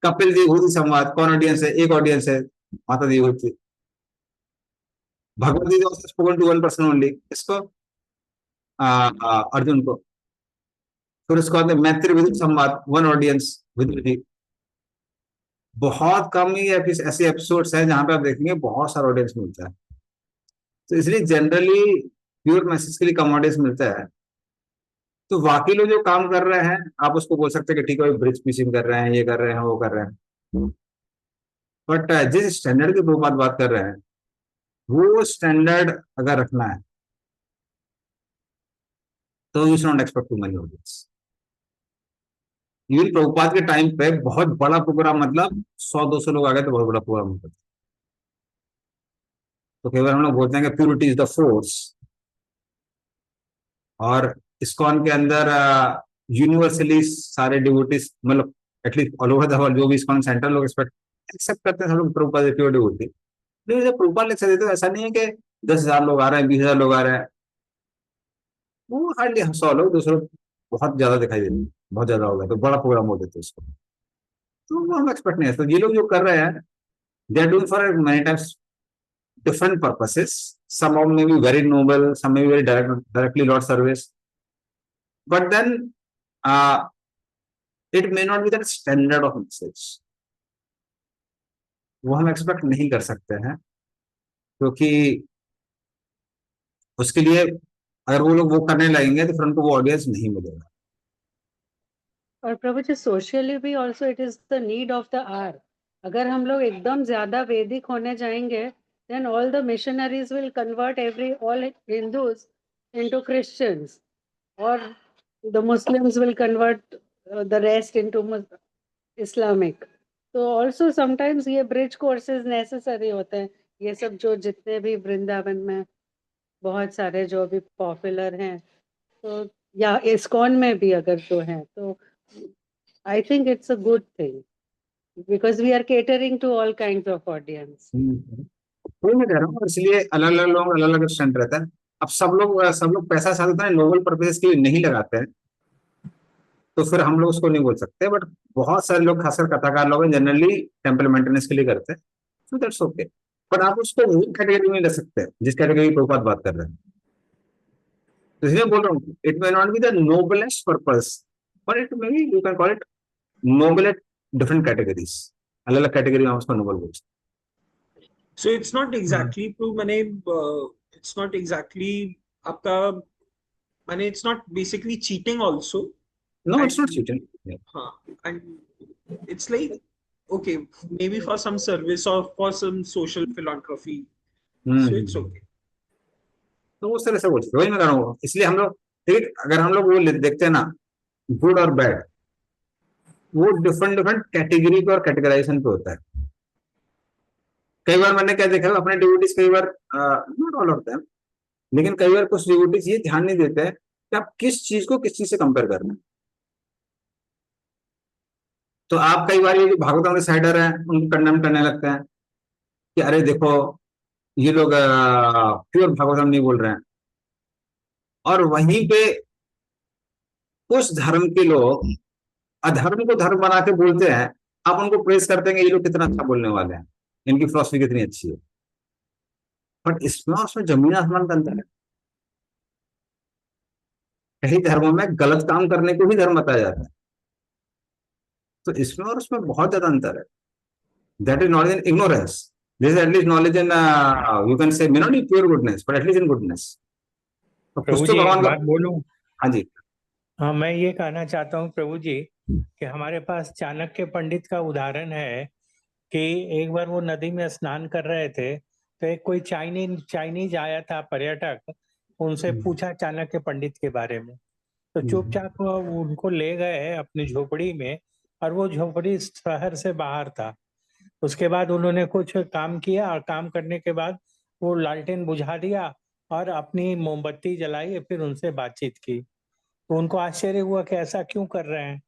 कपिल देवहूति संवाद, कौन ऑडियंस है? एक ऑडियंस है, माता Devahuti. Bhagavad Gita spoken to one person only, इसको अर्जुन को। फिर उसके बाद मैत्री विदुर संवाद, वन ऑडियंस, विदुर जी। बहुत कम ही ऐसे एपिसोड्स हैं जहां पे आप देखेंगे बहुत सारा ऑडियंस मिलता है। तो इसलिए जनरली प्योर मैसेज के लिए कम ऑडियंस मिलता है। तो बाकी लोग जो काम कर रहे हैं, आप उसको बोल सकते हैं कि ठीक है ब्रिज फिशिंग कर रहे हैं, ये कर रहे हैं, वो कर रहे हैं, बट जिस स्टैंडर्ड के बात कर रहे हैं, वो स्टैंडर्ड अगर रखना है तो you should not expect to money audience. Even Prabhupada के टाइम पे बहुत बड़ा प्रोग्राम, मतलब 100-200 लोग आ गए तो बहुत बड़ा प्रोग्राम होता था। तो कई बार हम लोग बोलते हैं कि प्यूरिटी इज द फोर्स, और इस्कॉन के अंदर यूनिवर्सली सारे डिवोटीज, मतलब at least all over the world जो भी इस्कॉन सेंटर लोग एक्सेप्ट करते हैं, सब लोग प्रभुपाद प्योर डिवोटी। लेकिन जब प्रभुपाद लेक्चर देते हैं ऐसा नहीं है कि 10,000 लोग आ रहे हैं, 20,000 लोग आ रहे हैं, वो हार्डली 100 लोग, 200 लोग बहुत ज्यादा दिखाई देते हैं, बहुत ज्यादा हो गया तो बड़ा प्रोग्राम हो देते उसको। तो वो हम एक्सपेक्ट नहीं है। तो ये लोग जो कर रहे हैं, they are doing for many times different purposes. Some of them may be very noble, some may be very directly Lord service, but then it may not be that standard of message. वो हम एक्सपेक्ट नहीं कर सकते हैं, क्योंकि उसके लिए अगर वो लोग वो करने लगेंगे तो फिर उनको वो ऑडियंस नहीं मिलेगा। और प्रभु जी सोशली भी also it is the need of the hour. अगर हम लोग एकदम ज्यादा वैदिक होने जाएंगे, then all the missionaries will convert all Hindus into Christians, or the Muslims will convert the rest into Islamic. तो also sometimes ये bridge courses necessary होते हैं। ये सब जो जितने भी वृंदावन में बहुत सारे जो भी पॉपुलर हैं, तो या इस्कॉन में भी अगर जो है, तो I think it's a good thing because we are catering to all kinds of audience. वो मैं कह रहा हूँ, इसलिए अलग अलग लोग अलग अलग स्टैंड रहता है। अब सब लोग पैसा साथ उतना नोबल पर्पज के लिए नहीं लगाते हैं, तो फिर हम लोग उसको नहीं बोल सकते। बट बहुत सारे लोग, खासकर कथाकार लोग जनरली टेम्पल मेंटेनेंस के लिए करते हैं, सो दैट्स ओके। बट आप उसको वो कैटेगरी में ले सकते हैं जिस कैटेगरी की बात कर रहे हैं। तो इसलिए बोल रहा हूँ, it may not be the noblest purpose, but it may be, you can call it noble at different categories. अलग अलग कैटेगरी में उसको नोबल बोलते हैं। So it's not exactly true, मैंने it's not exactly आपका, मैंने it's not basically cheating also. No, it's not cheating. हाँ, and it's like okay, maybe for some service or for some social philanthropy, so it's okay. तो उस तरह से बोलते हैं, वही मैं कह रहा हूँ। इसलिए हम लोग, ठीक, अगर हम लोग वो देखते हैं ना, गुड और बैड, वो डिफरेंट कैटेगरी पे और कैटेगराइजेशन पे होता है। कई बार मैंने क्या देखा, अपने डिवोटीज कई बार, नॉट ऑल ऑफ देम, लेकिन कई बार कुछ डिवोटीज ये ध्यान नहीं देते हैं कि आप किस चीज को किस चीज से कंपेयर कर रहे हैं। तो आप कई बार ये जो भागवतम के साइडर हैं उनको कंडेम करने लगते हैं कि अरे देखो ये लोग प्योर भागवतम नहीं बोल रहे हैं, और वहीं पे उस धर्म के लोग अधर्म को धर्म बना के बोलते हैं। आप उनको प्रेस करते हैं ये लोग कितना अच्छा बोलने वाले हैं, इनकी फिलॉसफी कितनी अच्छी है, बट इसमें उसमें जमीन आसमान का अंतर है। कई धर्मों में गलत काम करने को भी धर्म बताया जाता है, तो इसमें और उसमें बहुत ज्यादा अंतर है। That is knowledge in ignorance, this is at least knowledge in, you can say may not B pure goodness but at least in goodness. तो प्रभु कुछ तो जी एक भगवान बात का। बोलूं? हाँ जी। हाँ, मैं ये कहना चाहता हूँ प्रभु जी कि हमारे पास चाणक्य पंडित का उदाहरण है कि एक बार वो नदी में स्नान कर रहे थे तो एक कोई चाइनीज आया था पर्यटक, उनसे पूछा चाणक्य पंडित के बारे में, तो चुपचाप वो उनको ले गए अपनी झोपड़ी में, और वो झोपड़ी शहर से बाहर था। उसके बाद उन्होंने कुछ काम किया, और काम करने के बाद वो लालटेन बुझा दिया और अपनी मोमबत्ती जलाई, फिर उनसे बातचीत की। तो उनको आश्चर्य हुआ कि ऐसा क्यों कर रहे हैं।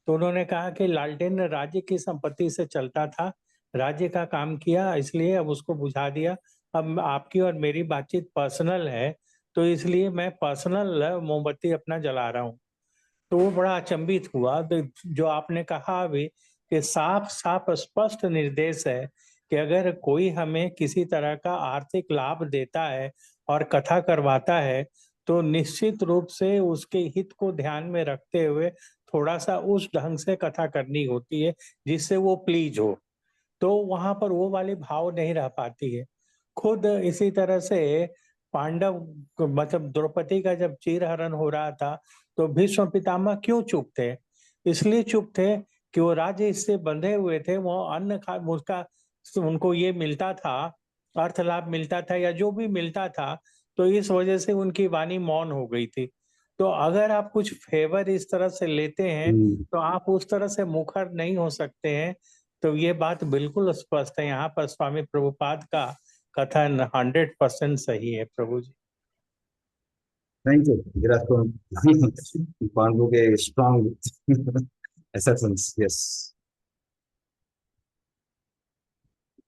तो उन्होंने कहा कि लालटेन राज्य की संपत्ति से चलता था, राज्य का काम किया, इसलिए अब उसको बुझा दिया। अब आपकी और मेरी बातचीत पर्सनल है, तो इसलिए मैं पर्सनल मोमबत्ती अपना जला रहा हूँ। तो वो बड़ा अचंभित हुआ। तो जो आपने कहा अभी कि साफ साफ स्पष्ट निर्देश है कि अगर कोई हमें किसी तरह का आर्थिक लाभ देता है और कथा करवाता है, तो निश्चित रूप से उसके हित को ध्यान में रखते हुए थोड़ा सा उस ढंग से कथा करनी होती है जिससे वो प्लीज हो। तो वहां पर वो वाली भाव नहीं रह पाती है। खुद इसी तरह से पांडव मतलब द्रौपदी का जब चीरहरण हो रहा था, तो भीष्म पितामह क्यों चुप थे? इसलिए चुप थे कि वो राज्य इससे बंधे हुए थे, वो अन्न खा उसका उनको ये मिलता था, अर्थ लाभ मिलता था या जो भी मिलता था, तो इस वजह से उनकी वाणी मौन हो गई थी। तो अगर आप कुछ फेवर इस तरह से लेते हैं, तो आप उस तरह से मुखर नहीं हो सकते हैं। तो ये बात बिल्कुल स्पष्ट है। यहाँ पर स्वामी प्रभुपाद का कथन 100% सही है प्रभु जी। थैंक यू विराट को पांडु के strong assertions. Yes.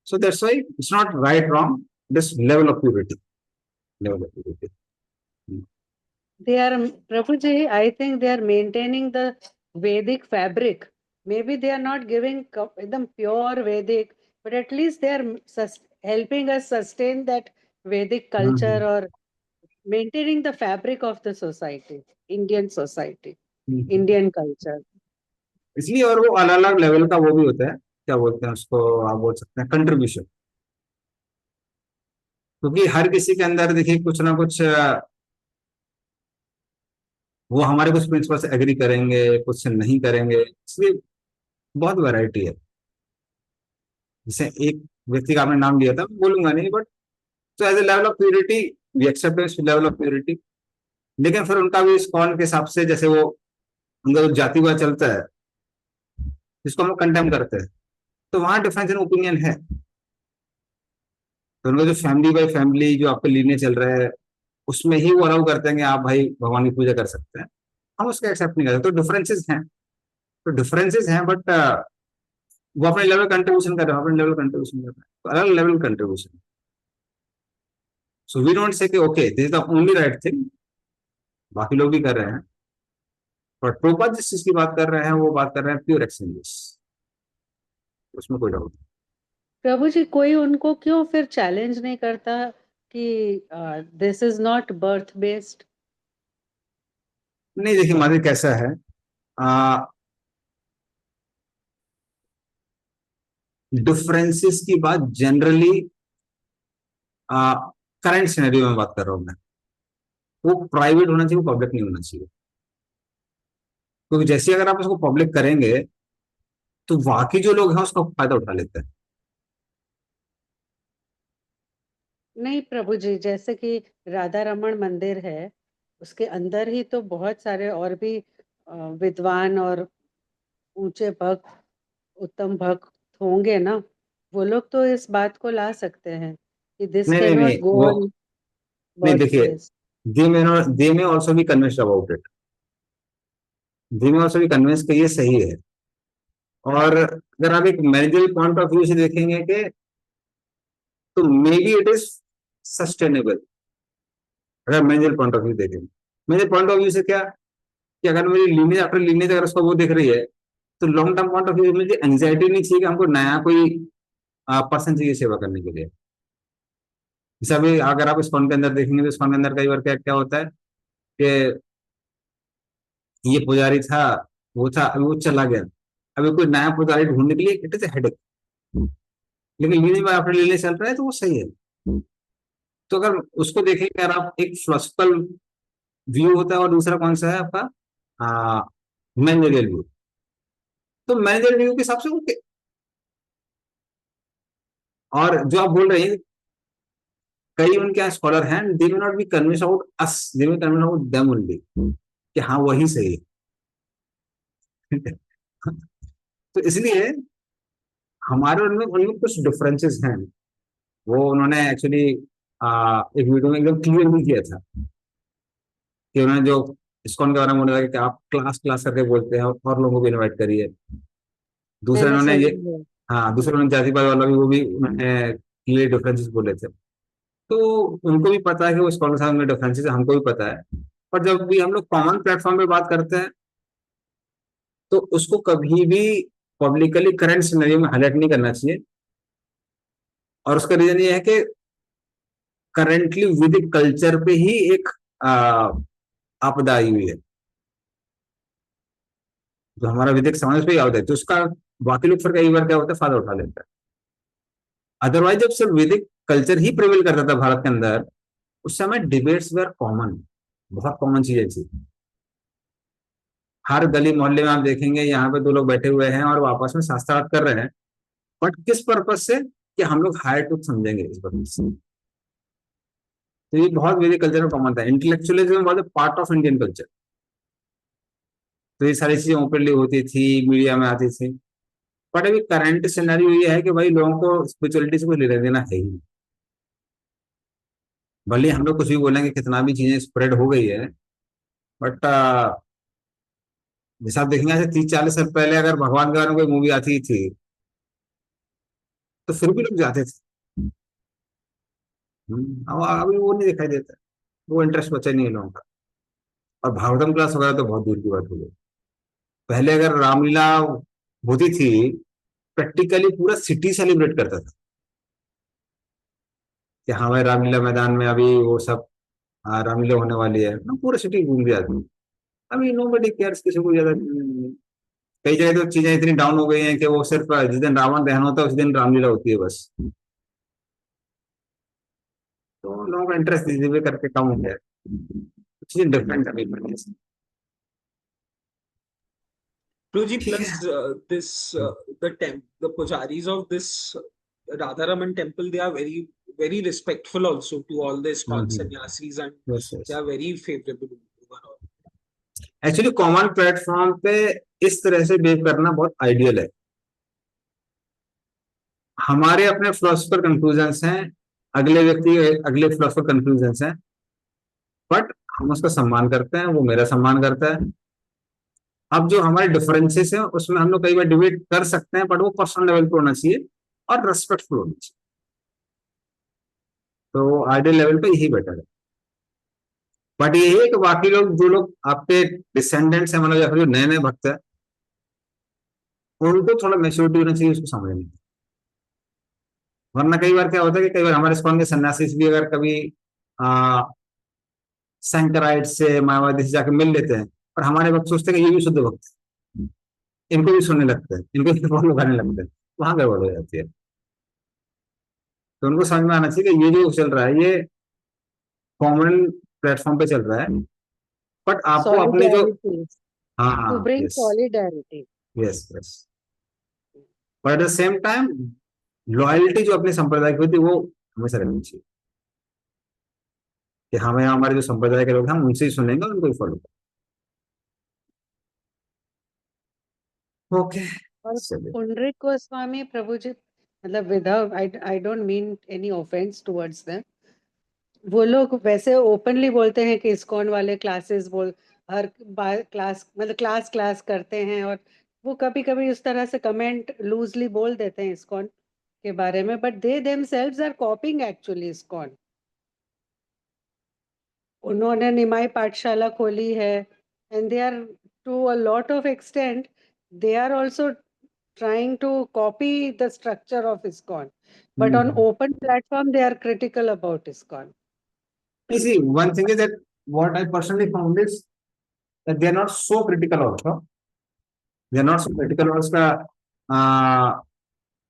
So that's why it's not right, wrong. This level of purity. Level of purity. They are, Prabhuji, I think they are maintaining the Vedic fabric. Maybe they are not giving them pure Vedic, but at least they are helping us sustain that Vedic culture or maintaining the fabric of the society, Indian society, Indian culture. इसलिए और वो अलग अलग लेवल का वो भी होता है, क्या बोलते हैं उसको, आप बोल सकते हैं कंट्रीब्यूशन। क्योंकि हर किसी के अंदर देखिए कुछ ना कुछ वो हमारे कुछ प्रिंसिपल से एग्री करेंगे, कुछ से नहीं करेंगे, इसलिए बहुत वैरायटी है। जैसे एक व्यक्ति का आपने नाम लिया था, बोलूंगा नहीं, बट तो as a level of purity we accept level of purity. लेकिन फिर उनका भी स्कॉन के हिसाब से, जैसे वो उनका जो जातिवाद चलता है जिसको हम कंडेम करते हैं, तो वहां डिफरेंस इन ओपिनियन है। तो उनका जो फैमिली बाई फैमिली जो आपके लीने चल रहा है, उसमें ही वो अलाउ करते हैं कि आप भाई भगवान की पूजा कर सकते हैं, हम उसको एक्सेप्ट नहीं करते। तो डिफरेंसेस हैं, बट वो अपने लेवल कंट्रीब्यूशन कर रहे हैं, अपने लेवल कंट्रीब्यूशन कर रहे हैं, तो अलग level contribution. So we don't say okay this is the only right thing, बाकी लोग भी कर रहे हैं, बट प्रभुपाद जिस चीज की बात कर रहे हैं वो बात कर रहे हैं प्योर एक्सचेंजेस, उसमें कोई डाउट नहीं। प्रभु जी, कोई उनको क्यों फिर चैलेंज नहीं करता कि this is not birth based? नहीं देखिए माधुरी कैसा है, डिफरेंसेस की बात जनरली करंट सिनेरियो में बात कर रहा हूं मैं, वो प्राइवेट होना चाहिए, वो पब्लिक नहीं होना चाहिए। क्योंकि जैसे अगर आप उसको पब्लिक करेंगे तो बाकी जो लोग हैं उसका फायदा उठा लेते हैं। नहीं प्रभु जी, जैसे कि राधा रमन मंदिर है, उसके अंदर ही तो बहुत सारे और भी विद्वान और ऊंचे भक्त, उत्तम भक्त होंगे ना, वो लोग तो इस बात को ला सकते हैं कि दिस नहीं कैन नहीं नॉट नहीं गो वो ऑन नहीं, बर्थ देखिए बेस्ड। दे में ऑल्सो भी कन्विंस्ड अबाउट इट, दे में ऑल्सो भी कन्विंस कि ये सही है। और अगर आप एक मैनेजरल पॉइंट ऑफ व्यू से देखेंगे कि तो may be it is sustainable. अगर मैनेजरल पॉइंट ऑफ व्यू देखेंगे, मैनेजर पॉइंट ऑफ व्यू से क्या कि अगर मेरी लीनेज आफ्टर लीनेज अगर उसको वो दिख रही है, तो long term point of view में एंग्जाइटी नहीं चाहिए कि हमको नया कोई पर्सन चाहिए सेवा करने के लिए। जैसे अभी अगर आप इस्कॉन के अंदर देखेंगे तो इस्कॉन के अंदर कई बार क्या क्या होता है कि ये पुजारी था, वो था, अभी वो चला गया, अभी कोई नया पुजारी ढूंढने के लिए इट इज हेडेक। लेकिन लीनेज में आफ्टर लीनेज चल रहा है तो वो सही है। तो अगर उसको देखेंगे, अगर आप एक फिलोसफिकल व्यू होता है और दूसरा कौन सा है आपका मैनेजरियल व्यू, तो मैनेजरियल व्यू के हिसाब से ओके। और जो आप बोल रहे हैं कई उनके यहाँ स्कॉलर हैं, they may not be convince about us, they may convince about them only, कि हाँ वही सही है। तो इसलिए हमारे उनमें उनमें कुछ डिफरेंसेस हैं। वो उन्होंने एक्चुअली एक वीडियो में एकदम क्लियर भी किया था कि उन्होंने जो इस्कॉन के बारे में बोला कि आप क्लास क्लास करके बोलते हैं और लोगों को इनवाइट करिए। दूसरा मैंने उन्होंने सुना ये, है। हाँ दूसरा उन्होंने जातिवाद वाला भी, वो भी उन्होंने क्लियर डिफरेंसेस बोले थे। तो उनको भी पता है कि वो इस्कॉन के साथ में डिफरेंसेस है, हमको भी पता है। पर जब भी हम लोग कॉमन प्लेटफॉर्म पे बात करते हैं तो उसको कभी भी पब्लिकली करंट सिनेरियो में हाईलाइट नहीं करना चाहिए। और उसका रीजन ये है कि करेंटली वैदिक कल्चर पे ही एक आपदा आई हुई है, जो हमारा वैदिक समाज पे ही आपदा है, तो उसका बाकी लोग फिर कई बार क्या होता है, फायदा उठा लेता है। अदरवाइज जब सिर्फ वैदिक कल्चर ही प्रिवेल करता था भारत के अंदर, उस समय डिबेट्स वेर कॉमन, बहुत कॉमन चीजें थी। हर गली मोहल्ले में आप देखेंगे यहाँ पे दो लोग बैठे हुए हैं और वो आपस में शास्त्रार्थ कर रहे हैं, बट किस पर्पज से, कि हम लोग हायर ट्रूथ समझेंगे इस पर्पज से। तो ये बहुत वैदिक कल्चर में कॉमन था। Intellectualism was a part of Indian culture. तो ये सारी चीजें ओपनली होती थी, मीडिया में आती थी। बट अभी करंट सिनेरियो ये है कि भाई लोगों को स्पिरिचुअलिटी से कोई लेना देना है ही नहीं। भले हम लोग कुछ भी बोलेंगे, कितना भी चीजें स्प्रेड हो गई है, बट जैसे आप देखेंगे ऐसे 30-40 साल पहले अगर भगवान के बारे में कोई मूवी आती थी तो फिर भी लोग जाते थे। अब अभी वो नहीं दिखाई देता, वो इंटरेस्ट बचा नहीं है लोगों का। और भागवतम क्लास वगैरह तो बहुत दूर की बात हो गई। पहले अगर रामलीला होती थी, प्रैक्टिकली पूरा सिटी सेलिब्रेट करता था कि हाँ भाई रामलीला मैदान में अभी वो सब रामलीला होने वाली है, ना पूरा सिटी घूम गया आदमी। अभी नो बडी केयर्स, किसी को ज्यादा कई जगह तो चीजें इतनी डाउन हो गई हैं कि वो सिर्फ जिस दिन रावण दहन होता है उस दिन रामलीला होती है बस। तो लोगों का इंटरेस्ट धीरे धीरे करके कम हो गया, चीजें डिफरेंट अभी बढ़ने से। Prabhuji, ठीक plus है। this the pujaris of this Radharaman temple, they are very respectful also to all the ISKCON sannyasis, and yes yes. they are very favorable overall. Actually common platform पे इस तरह से बिहेव करना बहुत आइडियल है। हमारे अपने फिलोसफर कंक्लूजन्स हैं, अगले व्यक्ति अगले फिलोसफर कंक्लूजन्स हैं, बट हम उसका सम्मान करते हैं, वो मेरा सम्मान करता है। अब जो हमारे डिफरेंसेस हैं उसमें हम लोग कई बार डिबेट कर सकते हैं, बट वो पर्सनल लेवल पे होना चाहिए और रेस्पेक्टफुल होना चाहिए। तो आइडियल लेवल पे यही बेटर है। बट ये है कि बाकी लोग, जो लोग आपके डिसेंडेंट्स हैं, मतलब या फिर जो नए नए भक्त हैं, उनको थोड़ा मैच्योरिटी होना चाहिए उसको समझने में। वरना कई बार क्या होता है कि कई बार हमारे इस्कॉन के सन्यासी भी अगर कभी सैंकराइट से, मायावादी से जाके मिल लेते हैं, और हमारे भक्त सोचते हैं कि ये भी शुद्ध भक्त है, इनको भी सुनने लगते हैं, इनको भी फॉलो करने लगते हैं, वहां गड़बड़ हो जाती है। तो उनको समझ में आना चाहिए कि ये जो चल रहा है ये कॉमन प्लेटफॉर्म पे चल रहा है, बट आपको अपने जो, Solidarity, हाँ to हाँ bring yes solidarity. Yes yes, but at the same time loyalty जो अपने संप्रदाय की होती है वो हमेशा रखनी चाहिए कि हमें हमारे जो संप्रदाय के लोग हैं हम उनसे ही सुनेंगे और उनको ही फॉलो करेंगे। ओके और चलिए। पुंडरीक गोस्वामी प्रभु जी, मतलब without I don't mean any offence towards them, वो लोग वैसे ओपनली बोलते हैं कि इस्कॉन वाले क्लासेस बोल हर क्लास मतलब क्लास क्लास करते हैं, और वो कभी कभी उस तरह से कमेंट लूजली बोल देते हैं इस्कॉन के बारे में, but they themselves are copying actually ISKCON. उन्होंने निमाई पाठशाला खोली है, and they are to a lot of extent they are also trying to copy the structure of ISKCON, but on open platform they are critical about ISKCON. You see, one thing is that what I personally found is that they are not so critical also. They are not so critical और उसका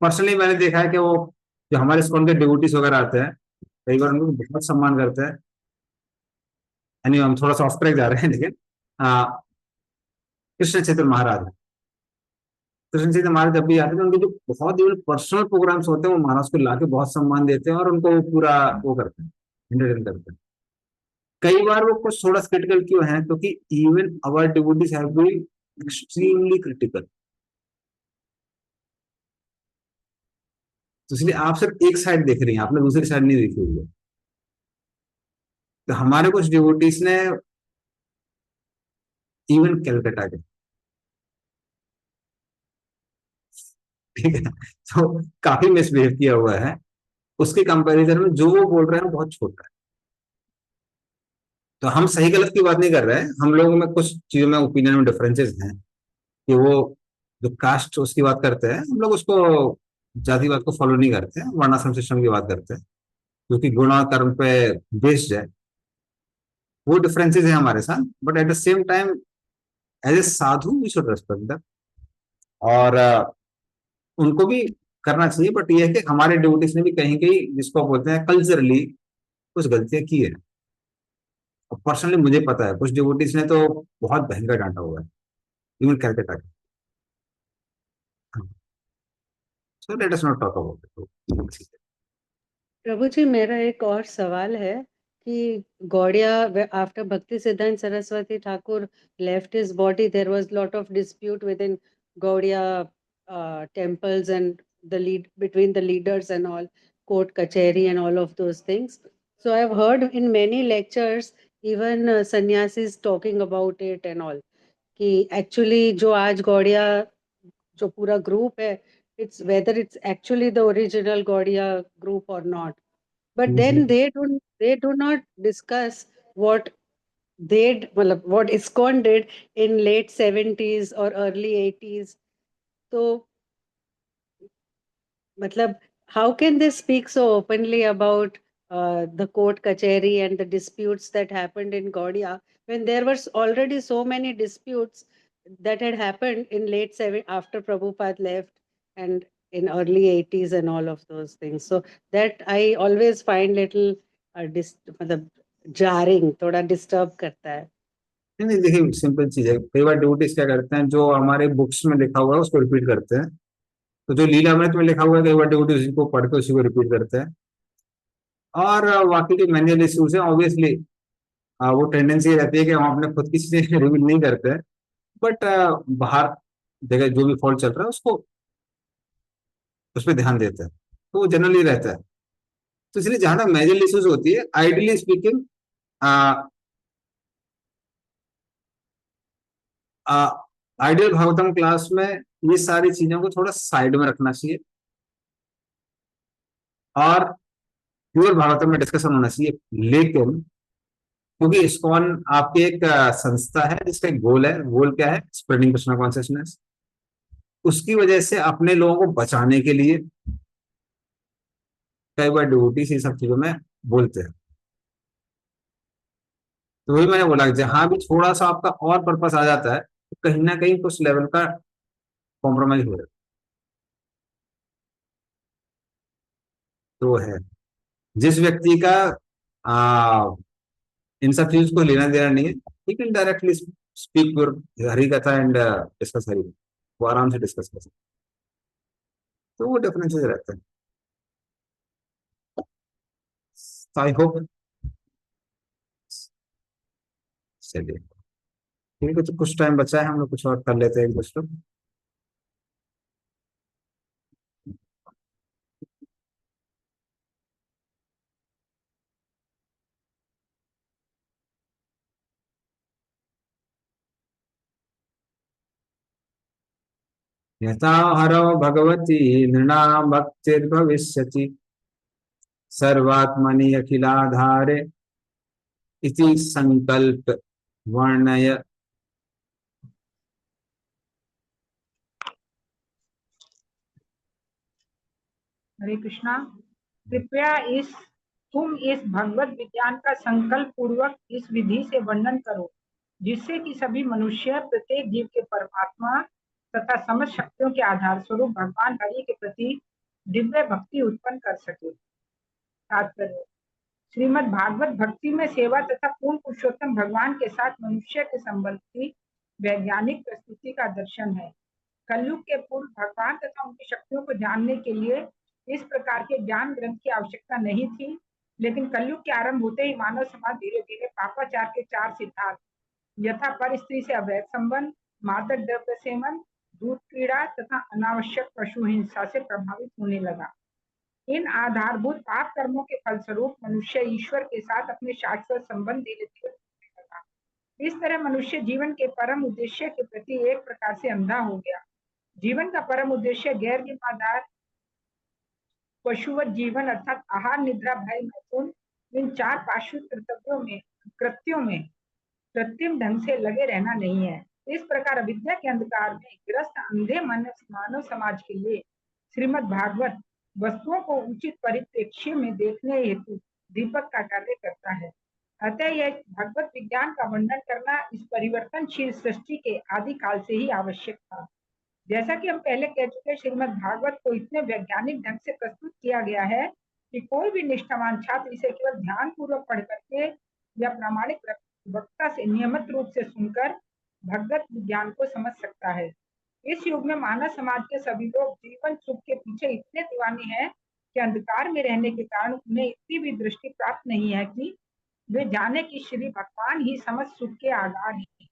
पर्सनली मैंने देखा है कि वो जो हमारे स्कूल के डिवोटीज वगैरह आते हैं, कई बार उनको बहुत सम्मान करते हैं। यानी हम थोड़ा सा ऑफ ट्रैक जा रहे हैं, लेकिन कृष्ण चैतन्य महाराज, कृष्ण चैतन्य महाराज जब भी आते हैं उनके जो बहुत ही पर्सनल प्रोग्राम्स होते हैं वो महाराज को लाके बहुत सम्मान देते हैं और उनको पूरा वो करते हैं। एंटरटेन करते हैं। कई बार वो कुछ थोड़ा क्रिटिकल क्यों है, क्योंकि even our devotees have been extremely critical. तो इसलिए आप सिर्फ एक साइड देख रही हैं, आपने दूसरी साइड नहीं देखी हुई है। तो हमारे कुछ डिवोटीज ने इवन कलकत्ता के, ठीक है, तो काफी मिसबिहेव किया हुआ है। उसके कंपैरिजन में जो वो बोल रहे हैं बहुत छोटा है। तो हम सही गलत की बात नहीं कर रहे हैं, हम लोगों में कुछ चीजों में ओपिनियन में डिफरेंसेस हैं कि वो जो कास्ट उसकी बात करते हैं, हम लोग उसको जातिवाद को फॉलो नहीं करते हैं, वर्णाश्रम सिस्टम की बात करते हैं जो कि गुण और कर्म पे बेस्ड है। वो डिफरेंसेस है हमारे साथ, but at the same time as a sadhu we should respect that. और उनको भी करना चाहिए, बट ये है कि हमारे डिवोटीज ने भी कहीं कहीं, जिसको बोलते हैं कल्चरली, कुछ गलतियां की है। और पर्सनली मुझे पता है कुछ डिवोटीज ने तो बहुत भयंकर डांटा हुआ है, इवन कैलकाटा के। So let us not talk about it. प्रभु जी, मेरा एक और सवाल है कि गौड़िया, आफ्टर भक्ति सिद्धांत Saraswati Thakur left his body, there was lot of dispute within Gaudiya temples and between the leaders and all, court kacheri and all of those things. So I have heard in many lectures, even sannyasis talking about it and all, कि actually जो आज गौड़िया जो पूरा ग्रुप है, it's whether it's actually the original Gaudiya group or not. But then they do not discuss what what ISKCON did in late 70s or early 80s. So matlab, how can they speak so openly about the court kacheri and the disputes that happened in Gaudiya when there was already so many disputes that had happened in late 70s after Prabhupada left and in early 80s and all of those things. So that I always find little matlab, jarring, थोड़ा disturb करता है. नहीं नहीं, देखिए सिंपल चीज है। कई बार डिवोटीज क्या करते हैं, जो हमारे बुक्स में लिखा हुआ है उसको रिपीट करते हैं। तो जो लीलामृत में लिखा हुआ है, कई बार डिवोटीज को पढ़ के उसी को रिपीट करते हैं। और वाकई जो मैनुअल इश्यूज है, ऑब्वियसली वो टेंडेंसी रहती है कि हम अपने खुद की चीजें रिवील नहीं करते हैं, बट बाहर जगह जो भी फॉल्ट चल रहा है उसको उस पर ध्यान देते हैं, तो वो जनरली रहता है। तो इसलिए जहां तक मेजर इश्यूज होती है, ideally speaking ideal Bhagavatam class में ये सारी चीजों को थोड़ा साइड में रखना चाहिए और प्योर भागवतम में डिस्कशन होना चाहिए। लेकिन क्योंकि इस्कॉन आपकी एक संस्था है जिसका एक गोल है, गोल क्या है, स्प्रेडिंग कृष्णा कॉन्शियसनेस, उसकी वजह से अपने लोगों को बचाने के लिए कई बार डिवोटीज ये सब चीजों में बोलते हैं। तो वही मैंने बोला, जहां भी थोड़ा सा आपका और पर्पस आ जाता है, तो कहीं ना कहीं कुछ लेवल का कॉम्प्रोमाइज हो जाता है। तो है जिस व्यक्ति का इन सब चीज को लेना देना नहीं है, he can directly speak your Hari कथा एंड डिस्कस हरि, वो आराम से डिस्कस कर सकते हैं। तो वो डिफरेंसेस रहते हैं। आई होप, चलिए ठीक है, तो कुछ टाइम बचा है, हम लोग कुछ और कर लेते हैं एक दूसरे। यथा हरो भगवती नृणां भक्तिर्भविष्यति सर्वात्मनि अखिलाधारे इति संकल्प वर्णय। हरे कृष्णा। कृपया तुम इस भगवत विज्ञान का संकल्प पूर्वक इस विधि से वर्णन करो, जिससे कि सभी मनुष्य प्रत्येक जीव के परमात्मा तथा समस्त शक्तियों के आधार स्वरूप भगवान हरि के प्रति दिव्य भक्ति उत्पन्न कर सके। तात्पर्य: श्रीमद् भागवत भक्ति में सेवा तथा पूर्ण पुरुषोत्तम भगवान के साथ मनुष्य के संबंध की वैज्ञानिक प्रस्तुति का दर्शन है। कलयुग के पूर्व भगवान तथा उनकी शक्तियों को जानने के लिए इस प्रकार के ज्ञान ग्रंथ की आवश्यकता नहीं थी, लेकिन कलयुग के आरंभ होते ही मानव समाज धीरे धीरे पापाचार के 4 सिद्धांत यथा पर स्त्री से अवैध संबंध, मादक द्रव्य सेवन, दूध पीड़ा तथा अनावश्यक पशु हिंसा से प्रभावित होने लगा। इन आधारभूत पाप कर्मों के फलस्वरूप मनुष्य ईश्वर के साथ अपने शाश्वत संबंध धीरे धीरे टूटने लगा। इस तरह मनुष्य जीवन के परम उद्देश्य के प्रति एक प्रकार से अंधा हो गया। जीवन का परम उद्देश्य गैर जिम्मेदार पशुवत जीवन अर्थात आहार, निद्रा, भय, मैथुन, इन 4 पाशविक कृत्यों में कृत्रिम ढंग से लगे रहना नहीं है। इस प्रकार अविद्या के अंधकार में ग्रस्त अंधे मानव समाज के लिए श्रीमद् भागवत वस्तुओं को उचित परिप्रेक्ष्य में देखने हेतु दीपक का कार्य करता है। अतः यह भगवत विज्ञान का वर्णन करना इस परिवर्तनशील सृष्टि के आदि काल से ही आवश्यक था। जैसा कि हम पहले कह चुके, श्रीमद् भागवत को इतने वैज्ञानिक ढंग से प्रस्तुत किया गया है कि कोई भी निष्ठावान छात्र इसे केवल ध्यान पूर्वक पढ़ करके या प्रामाणिक वक्ता से नियमित रूप से सुनकर भगवत विज्ञान को समझ सकता है। इस युग में मानव समाज के सभी लोग जीवन सुख के पीछे इतने दीवाने हैं कि अंधकार में रहने के कारण उन्हें इतनी भी दृष्टि प्राप्त नहीं है कि वे जाने कि श्री भगवान ही समस्त सुख के आधार हैं,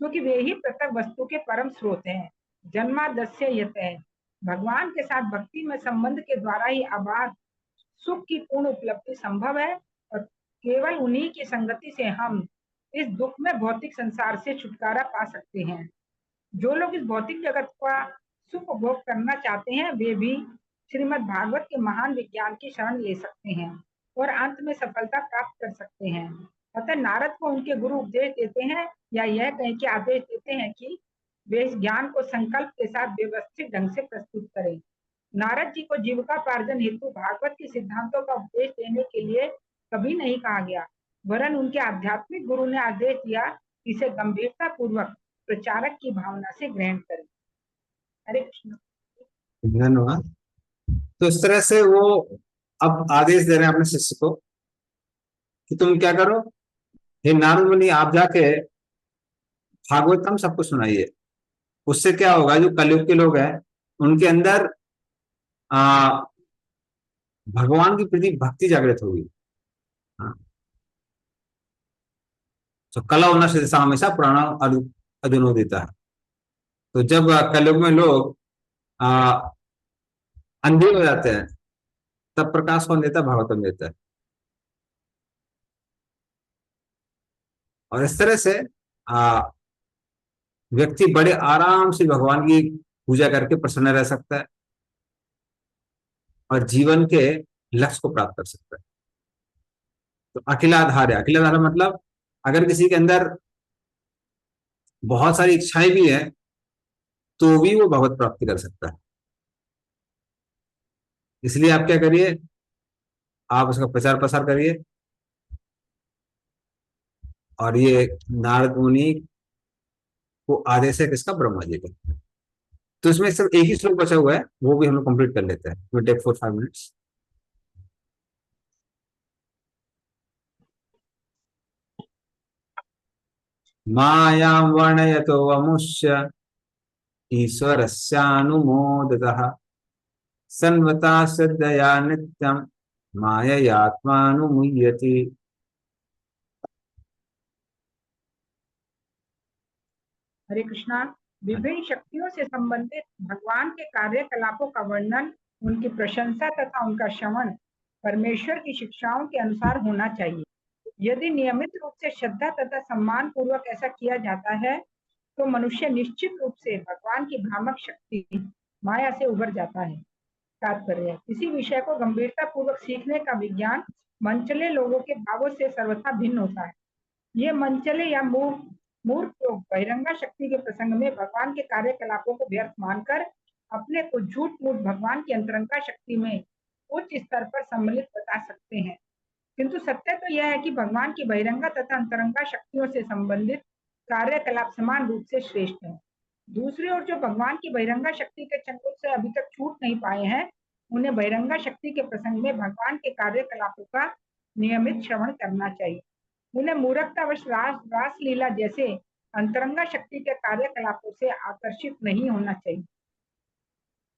क्योंकि वे ही पृथक वस्तु के परम स्रोत हैं। जन्मादस्य यतः, भगवान के साथ भक्ति में संबंध के द्वारा ही अबाध सुख की पूर्ण उपलब्धि संभव है और केवल उन्हीं की संगति से हम इस दुख में भौतिक संसार से छुटकारा पा सकते हैं। जो लोग इस भौतिक जगत का सुख भोग करना चाहते हैं वे भी श्रीमद् भागवत के महान विज्ञान की शरण ले सकते हैं और अंत में सफलता प्राप्त कर सकते हैं। अतः नारद को उनके गुरु उपदेश देते हैं या यह कहें कि आदेश देते हैं कि वे इस ज्ञान को संकल्प के साथ व्यवस्थित ढंग से प्रस्तुत करें। नारद जी को जीविकापार्जन हेतु भागवत के सिद्धांतों का उपदेश देने के लिए कभी नहीं कहा गया, वरन उनके आध्यात्मिक गुरु ने आदेश दिया कि इसे गंभीरता पूर्वक प्रचारक की भावना से ग्रहण करें। हरे कृष्ण। धन्यवाद। तो इस तरह से वो अब आदेश दे रहे हैं अपने शिष्य को कि तुम क्या करो, हे नारद मुनि, आप जाके भागवतम सबको सुनाइए। उससे क्या होगा, जो कलयुग के लोग हैं उनके अंदर भगवान की प्रति भक्ति जागृत होगी। तो कला होना से हमेशा पुराना अधुनोदिता है। तो जब कलयुग में लोग अंधे हो जाते हैं तब प्रकाश कौन देता है? भागवतम देता है। और इस तरह से व्यक्ति बड़े आराम से भगवान की पूजा करके प्रसन्न रह सकता है और जीवन के लक्ष्य को प्राप्त कर सकता है। तो अखिलाधार है। अखिलाधार मतलब अगर किसी के अंदर बहुत सारी इच्छाएं भी हैं तो भी वो भगवत प्राप्ति कर सकता है। इसलिए आप क्या करिए, आप उसका प्रचार प्रसार करिए। और ये नारद मुनि को आदेश है किसका? ब्रह्मा जी का। तो इसमें सिर्फ एक ही श्लोक बचा हुआ है, वो भी हम लोग कंप्लीट कर लेते हैं। Will take 4-5 minutes. मायां वर्णयतो वमुष्य ईश्वरस्यानुमोदितः सन्वता श्रद्धया नित्यं माययात्मानुमुह्यति। हरे कृष्णा। विभिन्न शक्तियों से संबंधित भगवान के कार्यकलापों का वर्णन, उनकी प्रशंसा तथा उनका श्रवण परमेश्वर की शिक्षाओं के अनुसार होना चाहिए। यदि नियमित रूप से श्रद्धा तथा सम्मान पूर्वक ऐसा किया जाता है तो मनुष्य निश्चित रूप से भगवान की भ्रामक शक्ति माया से उबर जाता है। तात्पर्य, किसी विषय को गंभीरता पूर्वक सीखने का विज्ञान मनचले लोगों के भावों से सर्वथा भिन्न होता है। ये मनचले या मूर्ख लोग बहिरंगा शक्ति के प्रसंग में भगवान के कार्यकलापों को व्यर्थ मानकर अपने को झूठ मूठ भगवान की अंतरंगा शक्ति में उच्च स्तर पर सम्मिलित बता सकते हैं, किंतु सत्य तो यह है कि भगवान की बहिरंगा तथा अंतरंगा शक्तियों से संबंधित कार्यकलाप समान रूप से श्रेष्ठ है। दूसरी ओर जो भगवान की बहिरंगा शक्ति के चंगुल से अभी तक छूट नहीं पाए हैं, उन्हें बहिरंगा शक्ति के प्रसंग में भगवान के कार्यकलापों का नियमित श्रवण करना चाहिए। उन्हें मूर्खतावश रास लीला जैसे अंतरंगा शक्ति के कार्यकलापों से आकर्षित नहीं होना चाहिए।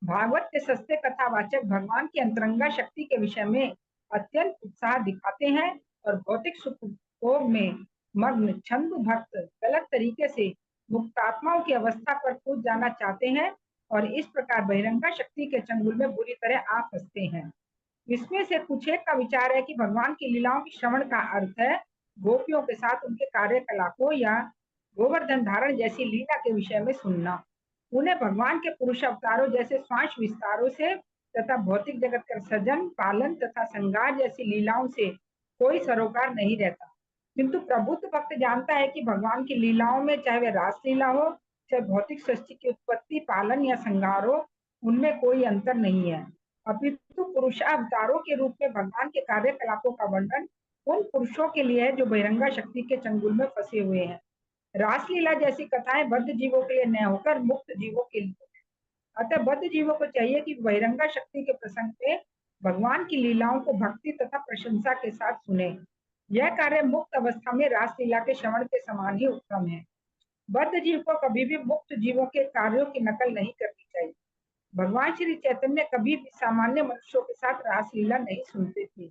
भागवत के सस्ते कथावाचक भगवान की अंतरंगा शक्ति के विषय में अत्यंत उत्साह दिखाते हैं और भौतिक सुख भोग में मग्न छंद भक्त गलत तरीके से मुक्तात्माओं की अवस्था पर कूद जाना चाहते हैं और इस प्रकार बहिरंगा शक्ति के चंगुल में बुरी तरह आ फंसते हैं। इसमें से कुछ एक का विचार है कि भगवान की लीलाओं की श्रवण का अर्थ है गोपियों के साथ उनके कार्यकलापों या गोवर्धन धारण जैसी लीला के विषय में सुनना। उन्हें भगवान के पुरुष अवतारों जैसे श्वास विस्तारों से तथा भौतिक जगत का सृजन पालन तथा संगार जैसी लीलाओं से कोई सरोकार नहीं रहता, किंतु प्रबुद्ध भक्त जानता है कि भगवान की लीलाओं में चाहे वह रासलीला हो, चाहे भौतिक सृष्टि की उत्पत्ति पालन या संगार हो, उनमें कोई अंतर नहीं है, अपितु पुरुषावतारों के रूप में भगवान के कार्यकलापों का वर्णन उन पुरुषों के लिए है जो बहिरंगा शक्ति के चंगुल में फंसे हुए हैं। रासलीला जैसी कथाएं बद्ध जीवों के लिए न होकर मुक्त जीवों के लिए। अतः बद्ध जीवों को चाहिए कि बहिरंगा शक्ति के प्रसंग में भगवान की लीलाओं को भक्ति तथा प्रशंसा के साथ सुने। यह कार्य मुक्त अवस्था में रासलीला के श्रवण के समान ही उत्तम है। बद्ध जीव को कभी भी मुक्त जीवों के कार्यों की नकल नहीं करनी चाहिए। भगवान श्री चैतन्य कभी भी सामान्य मनुष्यों के साथ रासलीला नहीं सुनते थे।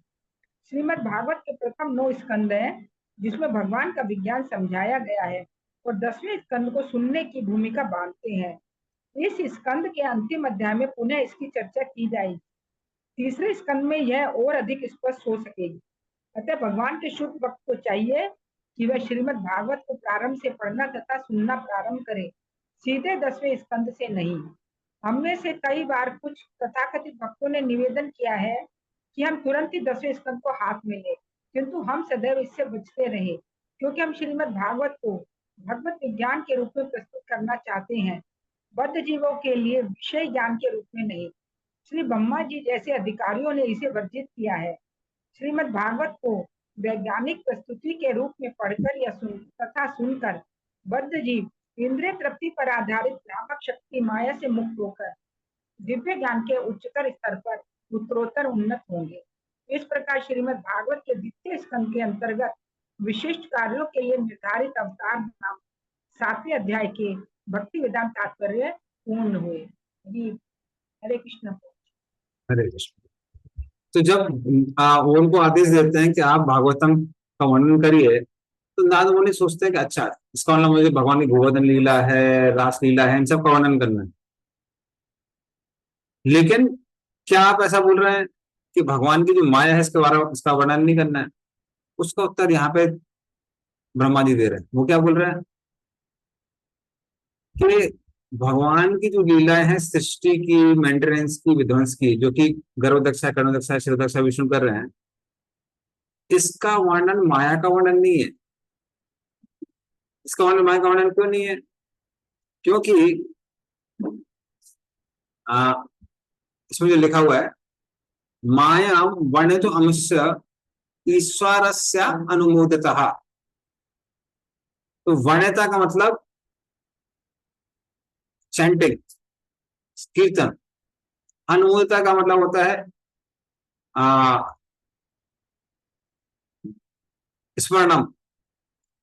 श्रीमद् भागवत के प्रथम 9 स्कंद हैं जिसमें भगवान का विज्ञान समझाया गया है और 10वें स्कंद को सुनने की भूमिका बांधते हैं। इस स्कंद के अंतिम अध्याय में पुनः इसकी चर्चा की जाएगी। तीसरे स्कंद में यह और अधिक स्पष्ट हो सकेगी। अतः भगवान के शुद्ध भक्त को चाहिए कि वह श्रीमद् भागवत को प्रारंभ से पढ़ना तथा सुनना प्रारंभ करे, सीधे 10वें स्कंद से नहीं। हममें से कई बार कुछ तथाकथित भक्तों ने निवेदन किया है कि हम तुरंत ही 10वें स्कंद को हाथ में लें, किंतु हम सदैव इससे बचते रहे क्योंकि हम श्रीमद् भागवत को भगवत विज्ञान के रूप में प्रस्तुत करना चाहते हैं, बद्ध जीवों के लिए विषय ज्ञान के रूप में नहीं। श्री ब्रह्मा जी जैसे अधिकारियों ने इसे वर्जित किया है। श्रीमद् भागवत को वैज्ञानिक प्रस्तुति के रूप में पढ़कर या सुनकर बद्ध जीव इंद्रिय तृप्ति पर आधारित भ्रामक शक्ति माया से मुक्त होकर दिव्य ज्ञान के उच्चतर स्तर पर उत्तरोत्तर उन्नत होंगे। इस प्रकार श्रीमद् भागवत के द्वितीय स्कंद के अंतर्गत विशिष्ट कार्यों के लिए निर्धारित अवतार नाम 7वें अध्याय के भक्ति वेदांत तात्पर्य पूर्ण हुए। हरे कृष्ण। हरे कृष्ण। तो जब उनको आदेश देते हैं कि आप भागवतम का वर्णन करिए, तो नारद मुनि सोचते हैं कि अच्छा, इसका मतलब मुझे भगवान की गोवर्धन लीला है, रास लीला है, इन सब का वर्णन करना है। लेकिन क्या आप ऐसा बोल रहे हैं कि भगवान की जो माया है इसके बारे में इसका वर्णन नहीं करना है? उसका उत्तर यहाँ पे ब्रह्मा जी दे रहे हैं। वो क्या बोल रहे हैं कि भगवान की जो लीलाएं हैं सृष्टि की, मेंटेनेंस की, विध्वंस की, जो कि गर्भदक्षा, कर्णदक्षा, शिरोदक्षा विष्णु कर रहे हैं, इसका वर्णन माया का वर्णन नहीं है। इसका वर्णन माया का वर्णन क्यों नहीं है? क्योंकि इसमें जो लिखा हुआ है, माया वर्णित अंश ईश्वरस्य अनुमोदितः। तो वर्णिता का मतलब चैंटिंग, कीर्तन। अनुमोदिता का मतलब होता है स्मरणम।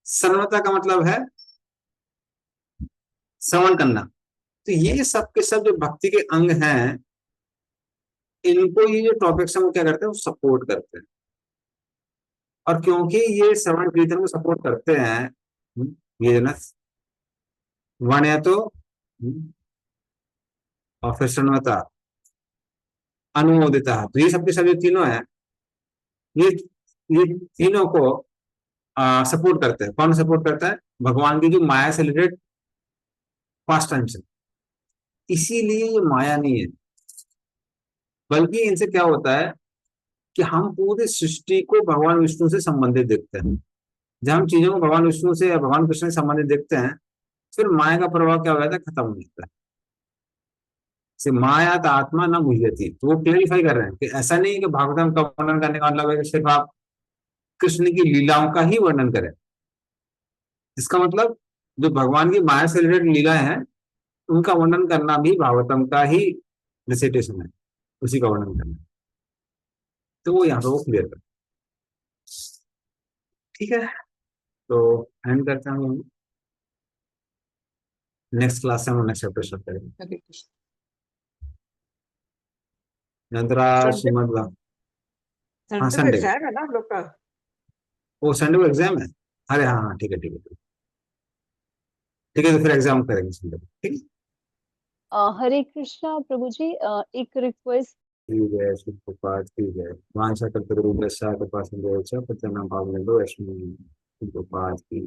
सर्वता का मतलब है श्रवण करना। तो ये सब के सब जो भक्ति के अंग हैं, इनको ये जो टॉपिक्स हैं वो क्या करते हैं, वो सपोर्ट करते हैं। और क्योंकि ये श्रवण कीर्तन को सपोर्ट करते हैं, ये ना वर्ण्य तो और फिर श्रवणता, अनुमोदिता, तो ये सबके सब जो तीनों हैं, ये तीनों को सपोर्ट करते हैं। कौन सपोर्ट करता है? भगवान की जो माया से रिलेटेड पास्ट टाइम्स है। इसीलिए ये माया नहीं है, बल्कि इनसे क्या होता है कि हम पूरी सृष्टि को भगवान विष्णु से संबंधित देखते हैं। जब हम चीजों को भगवान विष्णु से या भगवान कृष्ण से संबंधित देखते हैं, फिर माया का प्रभाव क्या हो जाता है, खत्म हो जाता है। माया तो आत्मा न मुह्यति। तो वो क्लेरिफाई कर रहे हैं कि ऐसा नहीं कि भागवतम का वर्णन करने का मतलब है कि सिर्फ आप कृष्ण की लीलाओं का ही वर्णन करें। इसका मतलब जो भगवान की माया से रिलेटेड लीलाएं हैं, उनका वर्णन करना भी भागवतम का ही रिसाइटेशन है, उसी का वर्णन करना। तो वो यहाँ पे वो क्लियर कर, ठीक है। तो एंड करते हैं हम। नेक्स्ट क्लास से हम नेक्स्ट चैप्टर स्टार्ट करेंगे। नंतरा श्रीमद् हाँ संडे को संडे को, एग्जाम है ना हम लोग का। वो संडे को एग्जाम है। अरे हाँ हाँ ठीक है ठीक है ठीक है, तो फिर एग्जाम करेंगे संडे को, ठीक है। हरे कृष्णा प्रभु जी, एक रिक्वेस्ट। ठीक है, शुभ प्रभात, ठीक है। वांछा कल्पतरुभ्यश्च कृपा सिंधुभ्यश्च पतितानां पावनेभ्यो वैष्णवेभ्यो शुभ प्रभात की